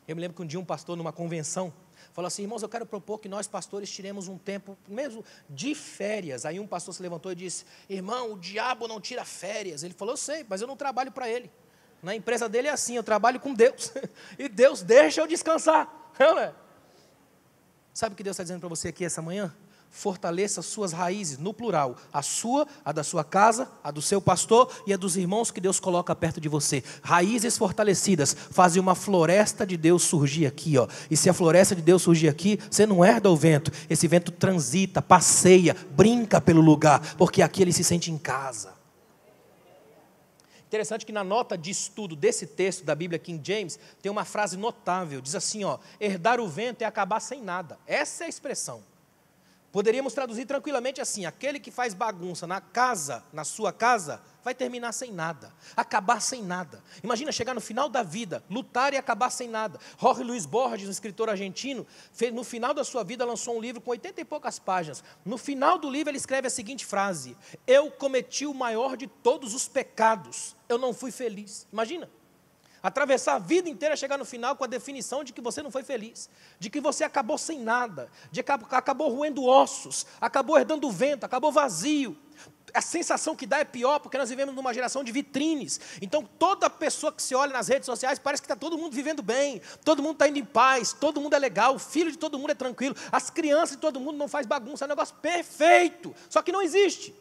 [SPEAKER 1] Eu me lembro que um dia um pastor numa convenção falou assim, irmãos, eu quero propor que nós pastores tiremos um tempo mesmo de férias. Aí um pastor se levantou e disse, irmão, o diabo não tira férias. Ele falou, eu sei, mas eu não trabalho para ele. Na empresa dele é assim, eu trabalho com Deus. E Deus deixa eu descansar. Não é? Sabe o que Deus está dizendo para você aqui essa manhã? Fortaleça suas raízes, no plural, a sua, a da sua casa, a do seu pastor e a dos irmãos que Deus coloca perto de você. Raízes fortalecidas fazem uma floresta de Deus surgir aqui, ó. E se a floresta de Deus surgir aqui, você não herda o vento, esse vento transita, passeia, brinca pelo lugar, porque aqui ele se sente em casa. Interessante que na nota de estudo desse texto da Bíblia King James, tem uma frase notável, diz assim, ó, herdar o vento é acabar sem nada. Essa é a expressão. Poderíamos traduzir tranquilamente assim, aquele que faz bagunça na casa, na sua casa, vai terminar sem nada, acabar sem nada. Imagina chegar no final da vida, lutar e acabar sem nada. Jorge Luis Borges, um escritor argentino, no final da sua vida lançou um livro com 80 e poucas páginas. No final do livro ele escreve a seguinte frase, eu cometi o maior de todos os pecados, eu não fui feliz. Imagina. Atravessar a vida inteira, chegar no final com a definição de que você não foi feliz, de que você acabou sem nada, de que acabou roendo ossos, acabou herdando o vento, acabou vazio. A sensação que dá é pior, porque nós vivemos numa geração de vitrines. Então, toda pessoa que se olha nas redes sociais, parece que está todo mundo vivendo bem, todo mundo está indo em paz, todo mundo é legal, o filho de todo mundo é tranquilo, as crianças de todo mundo não faz bagunça, é um negócio perfeito, só que não existe.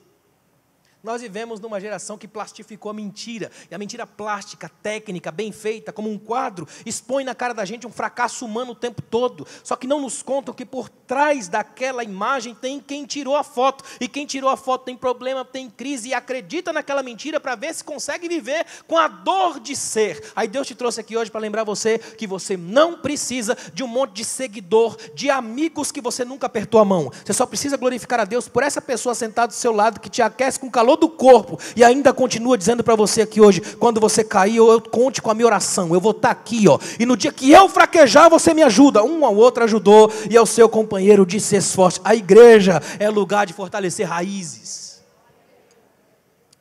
[SPEAKER 1] Nós vivemos numa geração que plastificou a mentira, e a mentira plástica, técnica, bem feita, como um quadro, expõe na cara da gente um fracasso humano o tempo todo, só que não nos contam que por trás daquela imagem tem quem tirou a foto, e quem tirou a foto tem problema, tem crise, e acredita naquela mentira para ver se consegue viver com a dor de ser. Aí Deus te trouxe aqui hoje para lembrar você que você não precisa de um monte de seguidor, de amigos que você nunca apertou a mão, você só precisa glorificar a Deus por essa pessoa sentada do seu lado, que te aquece com calor do corpo, e ainda continua dizendo para você aqui hoje, quando você cair, eu conte com a minha oração, eu vou estar aqui, e no dia que eu fraquejar, você me ajuda. Um ao outro ajudou, e é o seu companheiro de se esforço. A igreja é lugar de fortalecer raízes.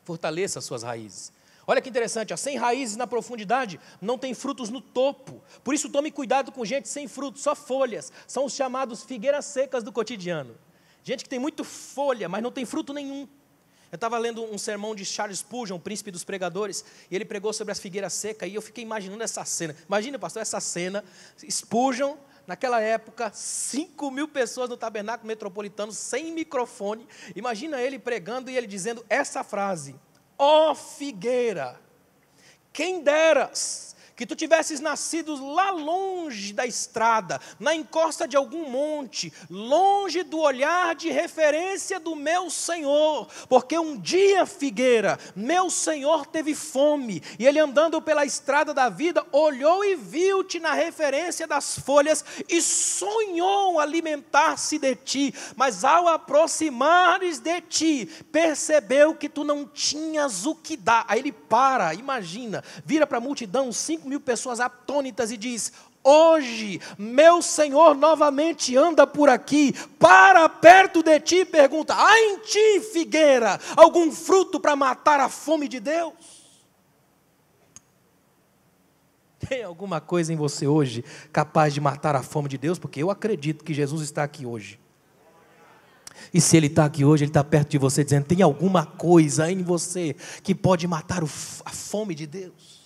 [SPEAKER 1] Fortaleça as suas raízes. Olha que interessante, sem raízes na profundidade, não tem frutos no topo. Por isso tome cuidado com gente sem frutos, só folhas. São os chamados figueiras secas do cotidiano. Gente que tem muito folha, mas não tem fruto nenhum. Eu estava lendo um sermão de Charles Spurgeon, o príncipe dos pregadores, e ele pregou sobre as figueiras secas, e eu fiquei imaginando essa cena. Imagina, pastor, essa cena, Spurgeon, naquela época, 5.000 pessoas no tabernáculo metropolitano, sem microfone. Imagina ele pregando e ele dizendo essa frase: ó figueira, quem deras que tu tivesses nascido lá longe da estrada, na encosta de algum monte, longe do olhar de referência do meu Senhor, porque um dia, figueira, meu Senhor teve fome, e ele andando pela estrada da vida, olhou e viu-te na referência das folhas, e sonhou alimentar-se de ti, mas ao aproximares de ti, percebeu que tu não tinhas o que dar. Aí ele para, imagina, vira para a multidão, 5.000 pessoas atônitas, e diz: hoje, meu Senhor novamente anda por aqui, para perto de ti e pergunta: há em ti, figueira, algum fruto para matar a fome de Deus? Tem alguma coisa em você hoje capaz de matar a fome de Deus? Porque eu acredito que Jesus está aqui hoje. E se Ele está aqui hoje, Ele está perto de você, dizendo: tem alguma coisa em você que pode matar a fome de Deus?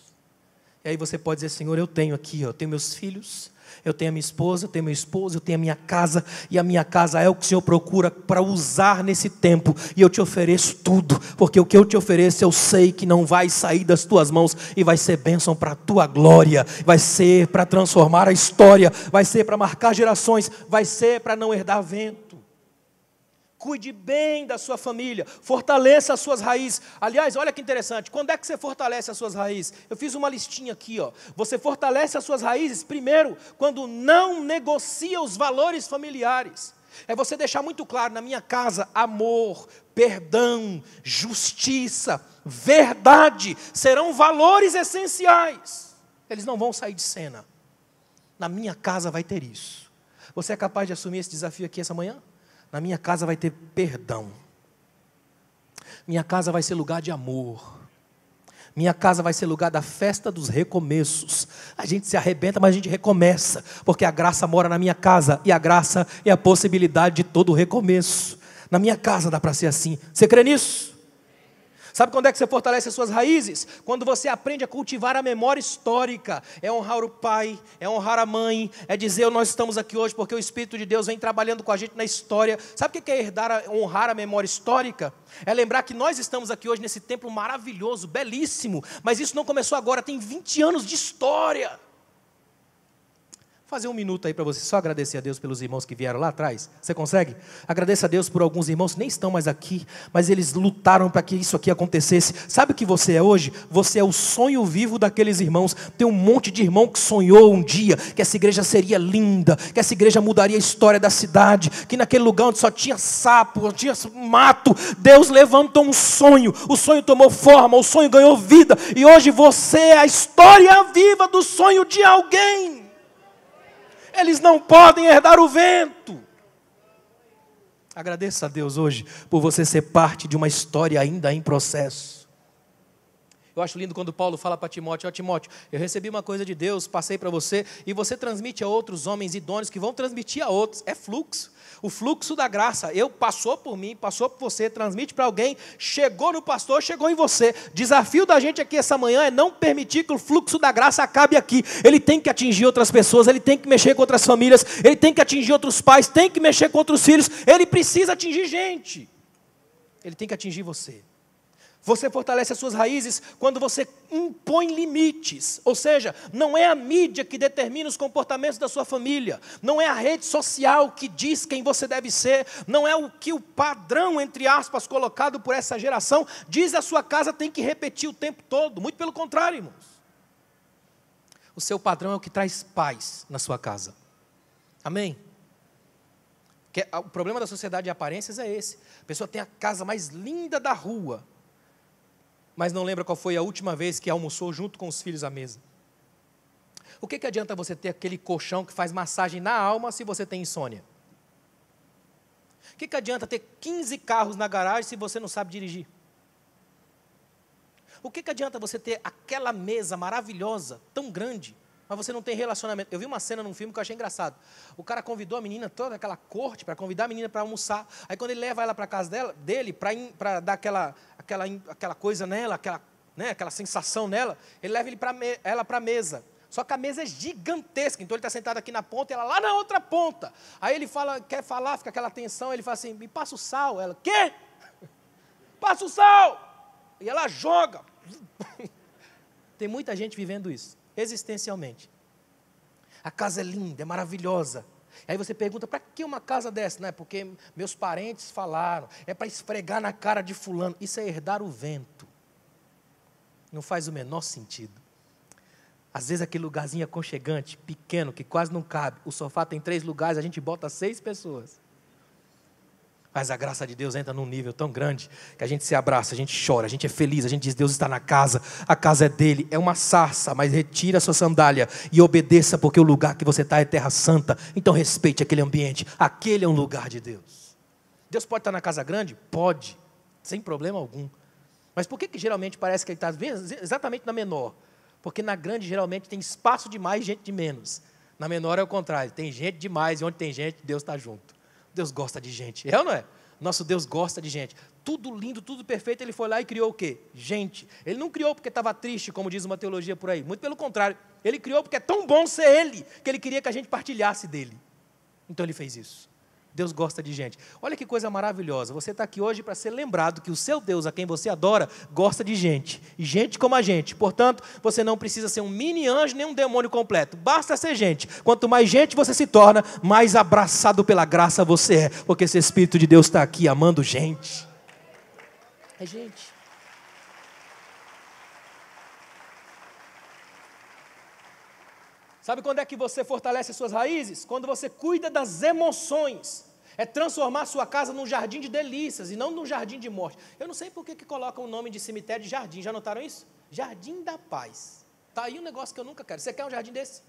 [SPEAKER 1] E aí você pode dizer: Senhor, eu tenho aqui, eu tenho meus filhos, eu tenho a minha esposa, eu tenho meu esposo, eu tenho a minha casa, e a minha casa é o que o Senhor procura para usar nesse tempo, e eu te ofereço tudo, porque o que eu te ofereço eu sei que não vai sair das tuas mãos, e vai ser bênção para a tua glória, vai ser para transformar a história, vai ser para marcar gerações, vai ser para não herdar vento. Cuide bem da sua família, fortaleça as suas raízes. Aliás, olha que interessante, quando é que você fortalece as suas raízes? Eu fiz uma listinha aqui, Você fortalece as suas raízes, primeiro, quando não negocia os valores familiares. É você deixar muito claro: na minha casa, amor, perdão, justiça, verdade, serão valores essenciais. Eles não vão sair de cena. Na minha casa vai ter isso. Você é capaz de assumir esse desafio aqui essa manhã? Na minha casa vai ter perdão. Minha casa vai ser lugar de amor. Minha casa vai ser lugar da festa dos recomeços. A gente se arrebenta, mas a gente recomeça, porque a graça mora na minha casa, e a graça é a possibilidade de todo recomeço. Na minha casa dá para ser assim. Você crê nisso? Sabe quando é que você fortalece as suas raízes? Quando você aprende a cultivar a memória histórica. É honrar o pai, é honrar a mãe, é dizer: nós estamos aqui hoje porque o Espírito de Deus vem trabalhando com a gente na história. Sabe o que é honrar a memória histórica? É lembrar que nós estamos aqui hoje nesse templo maravilhoso, belíssimo, mas isso não começou agora, tem 20 anos de história. Fazer um minuto aí para você só agradecer a Deus pelos irmãos que vieram lá atrás. Você consegue? Agradeça a Deus por alguns irmãos que nem estão mais aqui, mas eles lutaram para que isso aqui acontecesse. Sabe o que você é hoje? Você é o sonho vivo daqueles irmãos. Tem um monte de irmão que sonhou um dia que essa igreja seria linda, que essa igreja mudaria a história da cidade, que naquele lugar onde só tinha sapo, tinha mato, Deus levantou um sonho, o sonho tomou forma, o sonho ganhou vida, e hoje você é a história viva do sonho de alguém. Eles não podem herdar o vento. Agradeça a Deus hoje por você ser parte de uma história ainda em processo. Eu acho lindo quando Paulo fala para Timóteo: ó Timóteo, eu recebi uma coisa de Deus, passei para você, e você transmite a outros homens idôneos que vão transmitir a outros. É fluxo. O fluxo da graça. Passou por mim, passou por você, transmite para alguém, chegou no pastor, chegou em você. Desafio da gente aqui essa manhã é não permitir que o fluxo da graça acabe aqui. Ele tem que atingir outras pessoas, ele tem que mexer com outras famílias, ele tem que atingir outros pais, tem que mexer com outros filhos, ele precisa atingir gente. Ele tem que atingir você. Você fortalece as suas raízes quando você impõe limites. Ou seja, não é a mídia que determina os comportamentos da sua família. Não é a rede social que diz quem você deve ser. Não é o que o padrão, entre aspas, colocado por essa geração, diz a sua casa tem que repetir o tempo todo. Muito pelo contrário, irmãos. O seu padrão é o que traz paz na sua casa. Amém? O problema da sociedade de aparências é esse. A pessoa tem a casa mais linda da rua, mas não lembra qual foi a última vez que almoçou junto com os filhos à mesa. O que adianta você ter aquele colchão que faz massagem na alma se você tem insônia? O que adianta ter 15 carros na garagem se você não sabe dirigir? O que adianta você ter aquela mesa maravilhosa, tão grande, mas você não tem relacionamento? Eu vi uma cena num filme que eu achei engraçado. O cara convidou a menina, toda aquela corte, para convidar a menina para almoçar. Aí quando ele leva ela para a casa dele, para dar aquela coisa nela, aquela sensação nela, ele leva ela para a mesa. Só que a mesa é gigantesca, então ele está sentado aqui na ponta e ela lá na outra ponta. Aí ele quer falar, fica aquela tensão, ele fala assim: me passa o sal. Ela: quê? Passa o sal! E ela joga. Tem muita gente vivendo isso, existencialmente. A casa é linda, é maravilhosa. Aí você pergunta: para que uma casa dessa? Não é porque meus parentes falaram, é para esfregar na cara de fulano. Isso é herdar o vento. Não faz o menor sentido. Às vezes aquele lugarzinho aconchegante, pequeno, que quase não cabe. O sofá tem 3 lugares, a gente bota 6 pessoas. Mas a graça de Deus entra num nível tão grande que a gente se abraça, a gente chora, a gente é feliz, a gente diz: Deus está na casa, a casa é dele, é uma sarça, mas retira a sua sandália e obedeça, porque o lugar que você está é terra santa. Então respeite aquele ambiente, aquele é um lugar de Deus. Deus pode estar na casa grande? Pode, sem problema algum. Mas por que geralmente parece que ele está exatamente na menor? Porque na grande geralmente tem espaço demais e gente de menos. Na menor é o contrário, tem gente demais e onde tem gente, Deus está junto. Deus gosta de gente, é ou não é? Nosso Deus gosta de gente. Tudo lindo, tudo perfeito, Ele foi lá e criou o quê? Gente. Ele não criou porque estava triste, como diz uma teologia por aí. Muito pelo contrário. Ele criou porque é tão bom ser Ele, que Ele queria que a gente partilhasse dEle. Então Ele fez isso. Deus gosta de gente. Olha que coisa maravilhosa. Você está aqui hoje para ser lembrado que o seu Deus, a quem você adora, gosta de gente. E gente como a gente. Portanto, você não precisa ser um mini anjo nem um demônio completo. Basta ser gente. Quanto mais gente você se torna, mais abraçado pela graça você é. Porque esse Espírito de Deus está aqui amando gente. É gente. Sabe quando é que você fortalece as suas raízes? Quando você cuida das emoções. É transformar a sua casa num jardim de delícias e não num jardim de morte. Eu não sei por que colocam o nome de cemitério de jardim. Já notaram isso? Jardim da paz. Está aí um negócio que eu nunca quero. Você quer um jardim desse?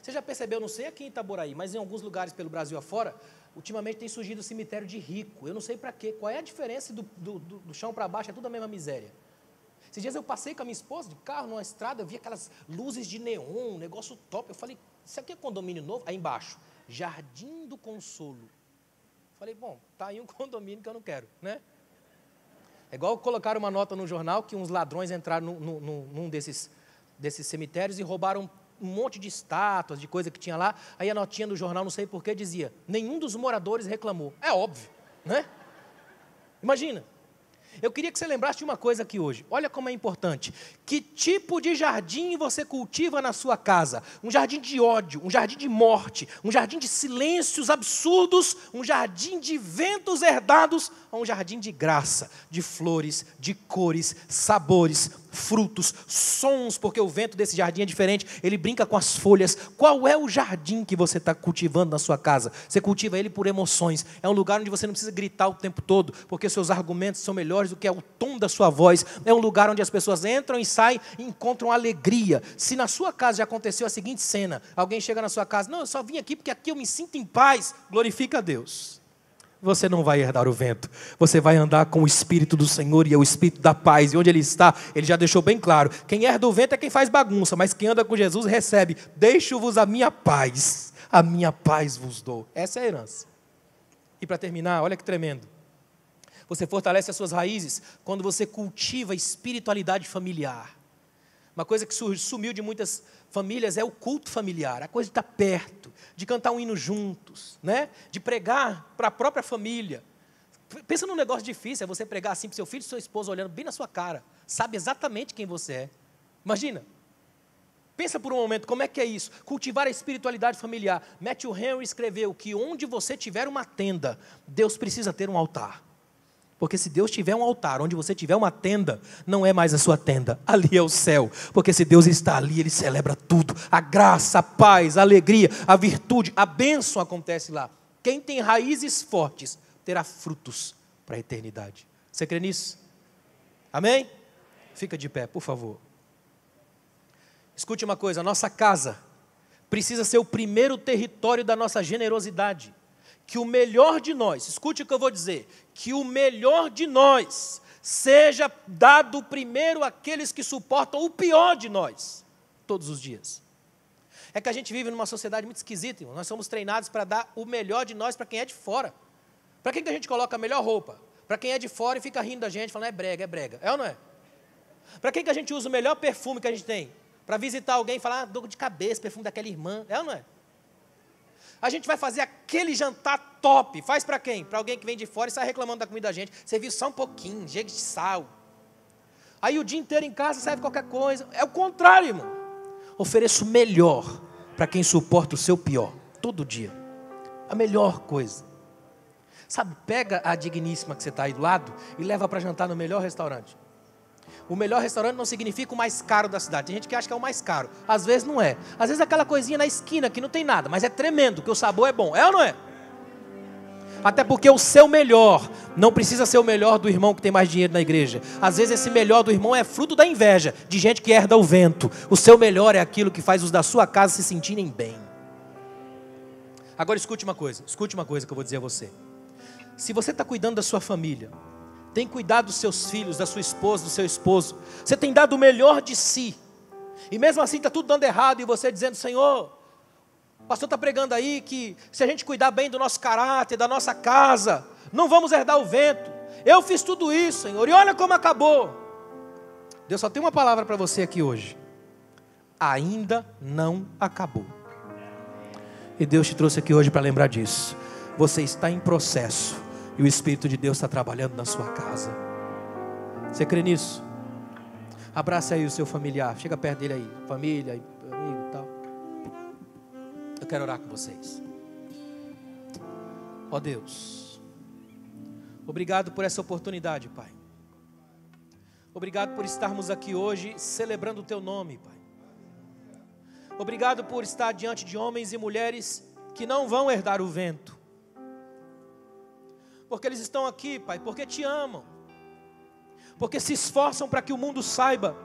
[SPEAKER 1] Você já percebeu, não sei aqui em Itaboraí, mas em alguns lugares pelo Brasil afora, ultimamente tem surgido o cemitério de rico. Eu não sei para quê. Qual é a diferença do chão para baixo? É tudo a mesma miséria. Esses dias eu passei com a minha esposa de carro numa estrada, eu vi aquelas luzes de neon, um negócio top. Eu falei: isso aqui é condomínio novo? Aí embaixo, Jardim do Consolo. Falei: bom, tá aí um condomínio que eu não quero, né? É igual colocaram uma nota no jornal que uns ladrões entraram num desses cemitérios e roubaram um monte de estátuas, de coisa que tinha lá. Aí a notinha do jornal, não sei porquê, dizia: nenhum dos moradores reclamou. É óbvio, né? Imagina. Eu queria que você lembrasse de uma coisa aqui hoje. Olha como é importante. Que tipo de jardim você cultiva na sua casa? Um jardim de ódio, um jardim de morte, um jardim de silêncios absurdos, um jardim de ventos herdados, ou um jardim de graça, de flores, de cores, sabores, frutos, sons, porque o vento desse jardim é diferente, ele brinca com as folhas. Qual é o jardim que você está cultivando na sua casa? Você cultiva ele por emoções. É um lugar onde você não precisa gritar o tempo todo, porque seus argumentos são melhores do que o tom da sua voz. É um lugar onde as pessoas entram e saem e encontram alegria. Se na sua casa já aconteceu a seguinte cena: alguém chega na sua casa: não, eu só vim aqui porque aqui eu me sinto em paz. Glorifica a Deus. você não vai herdar o vento. Você vai andar com o Espírito do Senhor e é o Espírito da paz. E onde Ele está, Ele já deixou bem claro. Quem herda o vento é quem faz bagunça, mas quem anda com Jesus recebe. Deixo-vos a minha paz vos dou. Essa é a herança. E para terminar, olha que tremendo. Você fortalece as suas raízes quando você cultiva a espiritualidade familiar. Uma coisa que sumiu de muitas famílias é o culto familiar, a coisa de estar perto, de cantar um hino juntos, né? De pregar para a própria família. Pensa num negócio difícil, é você pregar assim para o seu filho e sua esposa olhando bem na sua cara, sabe exatamente quem você é. Imagina. Pensa por um momento, como é que é isso? Cultivar a espiritualidade familiar. Matthew Henry escreveu que onde você tiver uma tenda, Deus precisa ter um altar. Porque se Deus tiver um altar, onde você tiver uma tenda, não é mais a sua tenda, ali é o céu. Porque se Deus está ali, Ele celebra tudo. A graça, a paz, a alegria, a virtude, a bênção acontece lá. Quem tem raízes fortes, terá frutos para a eternidade. Você crê nisso? Amém? Fica de pé, por favor. Escute uma coisa, a nossa casa precisa ser o primeiro território da nossa generosidade. Que o melhor de nós, escute o que eu vou dizer, que o melhor de nós seja dado primeiro àqueles que suportam o pior de nós, todos os dias. É que a gente vive numa sociedade muito esquisita, irmão. Nós somos treinados para dar o melhor de nós para quem é de fora. Para quem que a gente coloca a melhor roupa? Para quem é de fora e fica rindo da gente, falando, é brega. É ou não é? Para quem que a gente usa o melhor perfume que a gente tem? Para visitar alguém e falar, dor de cabeça, perfume daquela irmã, é ou não é? A gente vai fazer aquele jantar top. Faz para quem? Para alguém que vem de fora e sai reclamando da comida da gente. Você viu só um pouquinho, chega de sal. Aí o dia inteiro em casa serve qualquer coisa. É o contrário, irmão. Ofereça o melhor para quem suporta o seu pior. Todo dia. A melhor coisa. Sabe, pega a digníssima que você está aí do lado e leva para jantar no melhor restaurante. O melhor restaurante não significa o mais caro da cidade. Tem gente que acha que é o mais caro. Às vezes não é. Às vezes é aquela coisinha na esquina que não tem nada, mas é tremendo, que o sabor é bom. É ou não é? Até porque o seu melhor não precisa ser o melhor do irmão que tem mais dinheiro na igreja. Às vezes esse melhor do irmão é fruto da inveja, de gente que herda o vento. O seu melhor é aquilo que faz os da sua casa se sentirem bem. Agora escute uma coisa que eu vou dizer a você. Se você está cuidando da sua família, tem cuidado dos seus filhos, da sua esposa, do seu esposo. Você tem dado o melhor de si. E mesmo assim está tudo dando errado. E você dizendo, Senhor, o pastor está pregando aí que se a gente cuidar bem do nosso caráter, da nossa casa, não vamos herdar o vento. Eu fiz tudo isso, Senhor, e olha como acabou. Deus só tem uma palavra para você aqui hoje. Ainda não acabou. E Deus te trouxe aqui hoje para lembrar disso. Você está em processo. E o Espírito de Deus está trabalhando na sua casa. Você crê nisso? Abraça aí o seu familiar. Chega perto dele aí. Família, amigo e tal. Eu quero orar com vocês. Ó Deus, obrigado por essa oportunidade, Pai. Obrigado por estarmos aqui hoje celebrando o Teu nome, Pai. Obrigado por estar diante de homens e mulheres que não vão herdar o vento. Porque eles estão aqui, Pai, porque Te amam. Porque se esforçam para que o mundo saiba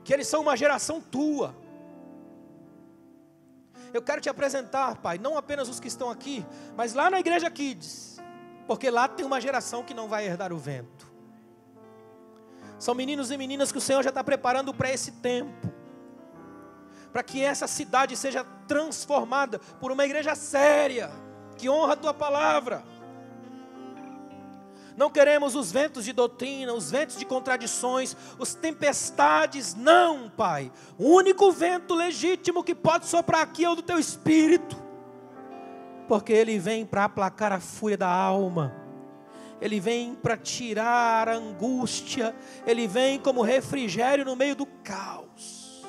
[SPEAKER 1] que eles são uma geração Tua. Eu quero Te apresentar, Pai, não apenas os que estão aqui, mas lá na Igreja Kids. Porque lá tem uma geração que não vai herdar o vento. São meninos e meninas que o Senhor já está preparando para esse tempo. Para que essa cidade seja transformada por uma igreja séria, que honra a Tua palavra. Não queremos os ventos de doutrina, os ventos de contradições, as tempestades, não, Pai. O único vento legítimo que pode soprar aqui é o do Teu Espírito. Porque ele vem para aplacar a fúria da alma. Ele vem para tirar a angústia. Ele vem como refrigério no meio do caos.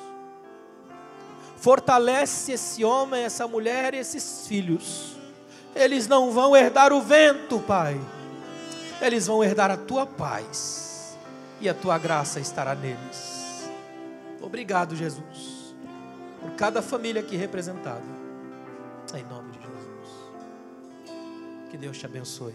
[SPEAKER 1] Fortalece esse homem, essa mulher e esses filhos. Eles não vão herdar o vento, Pai. Eles vão herdar a Tua paz. E a Tua graça estará neles. Obrigado, Jesus, por cada família aqui representada. Em nome de Jesus. Que Deus te abençoe.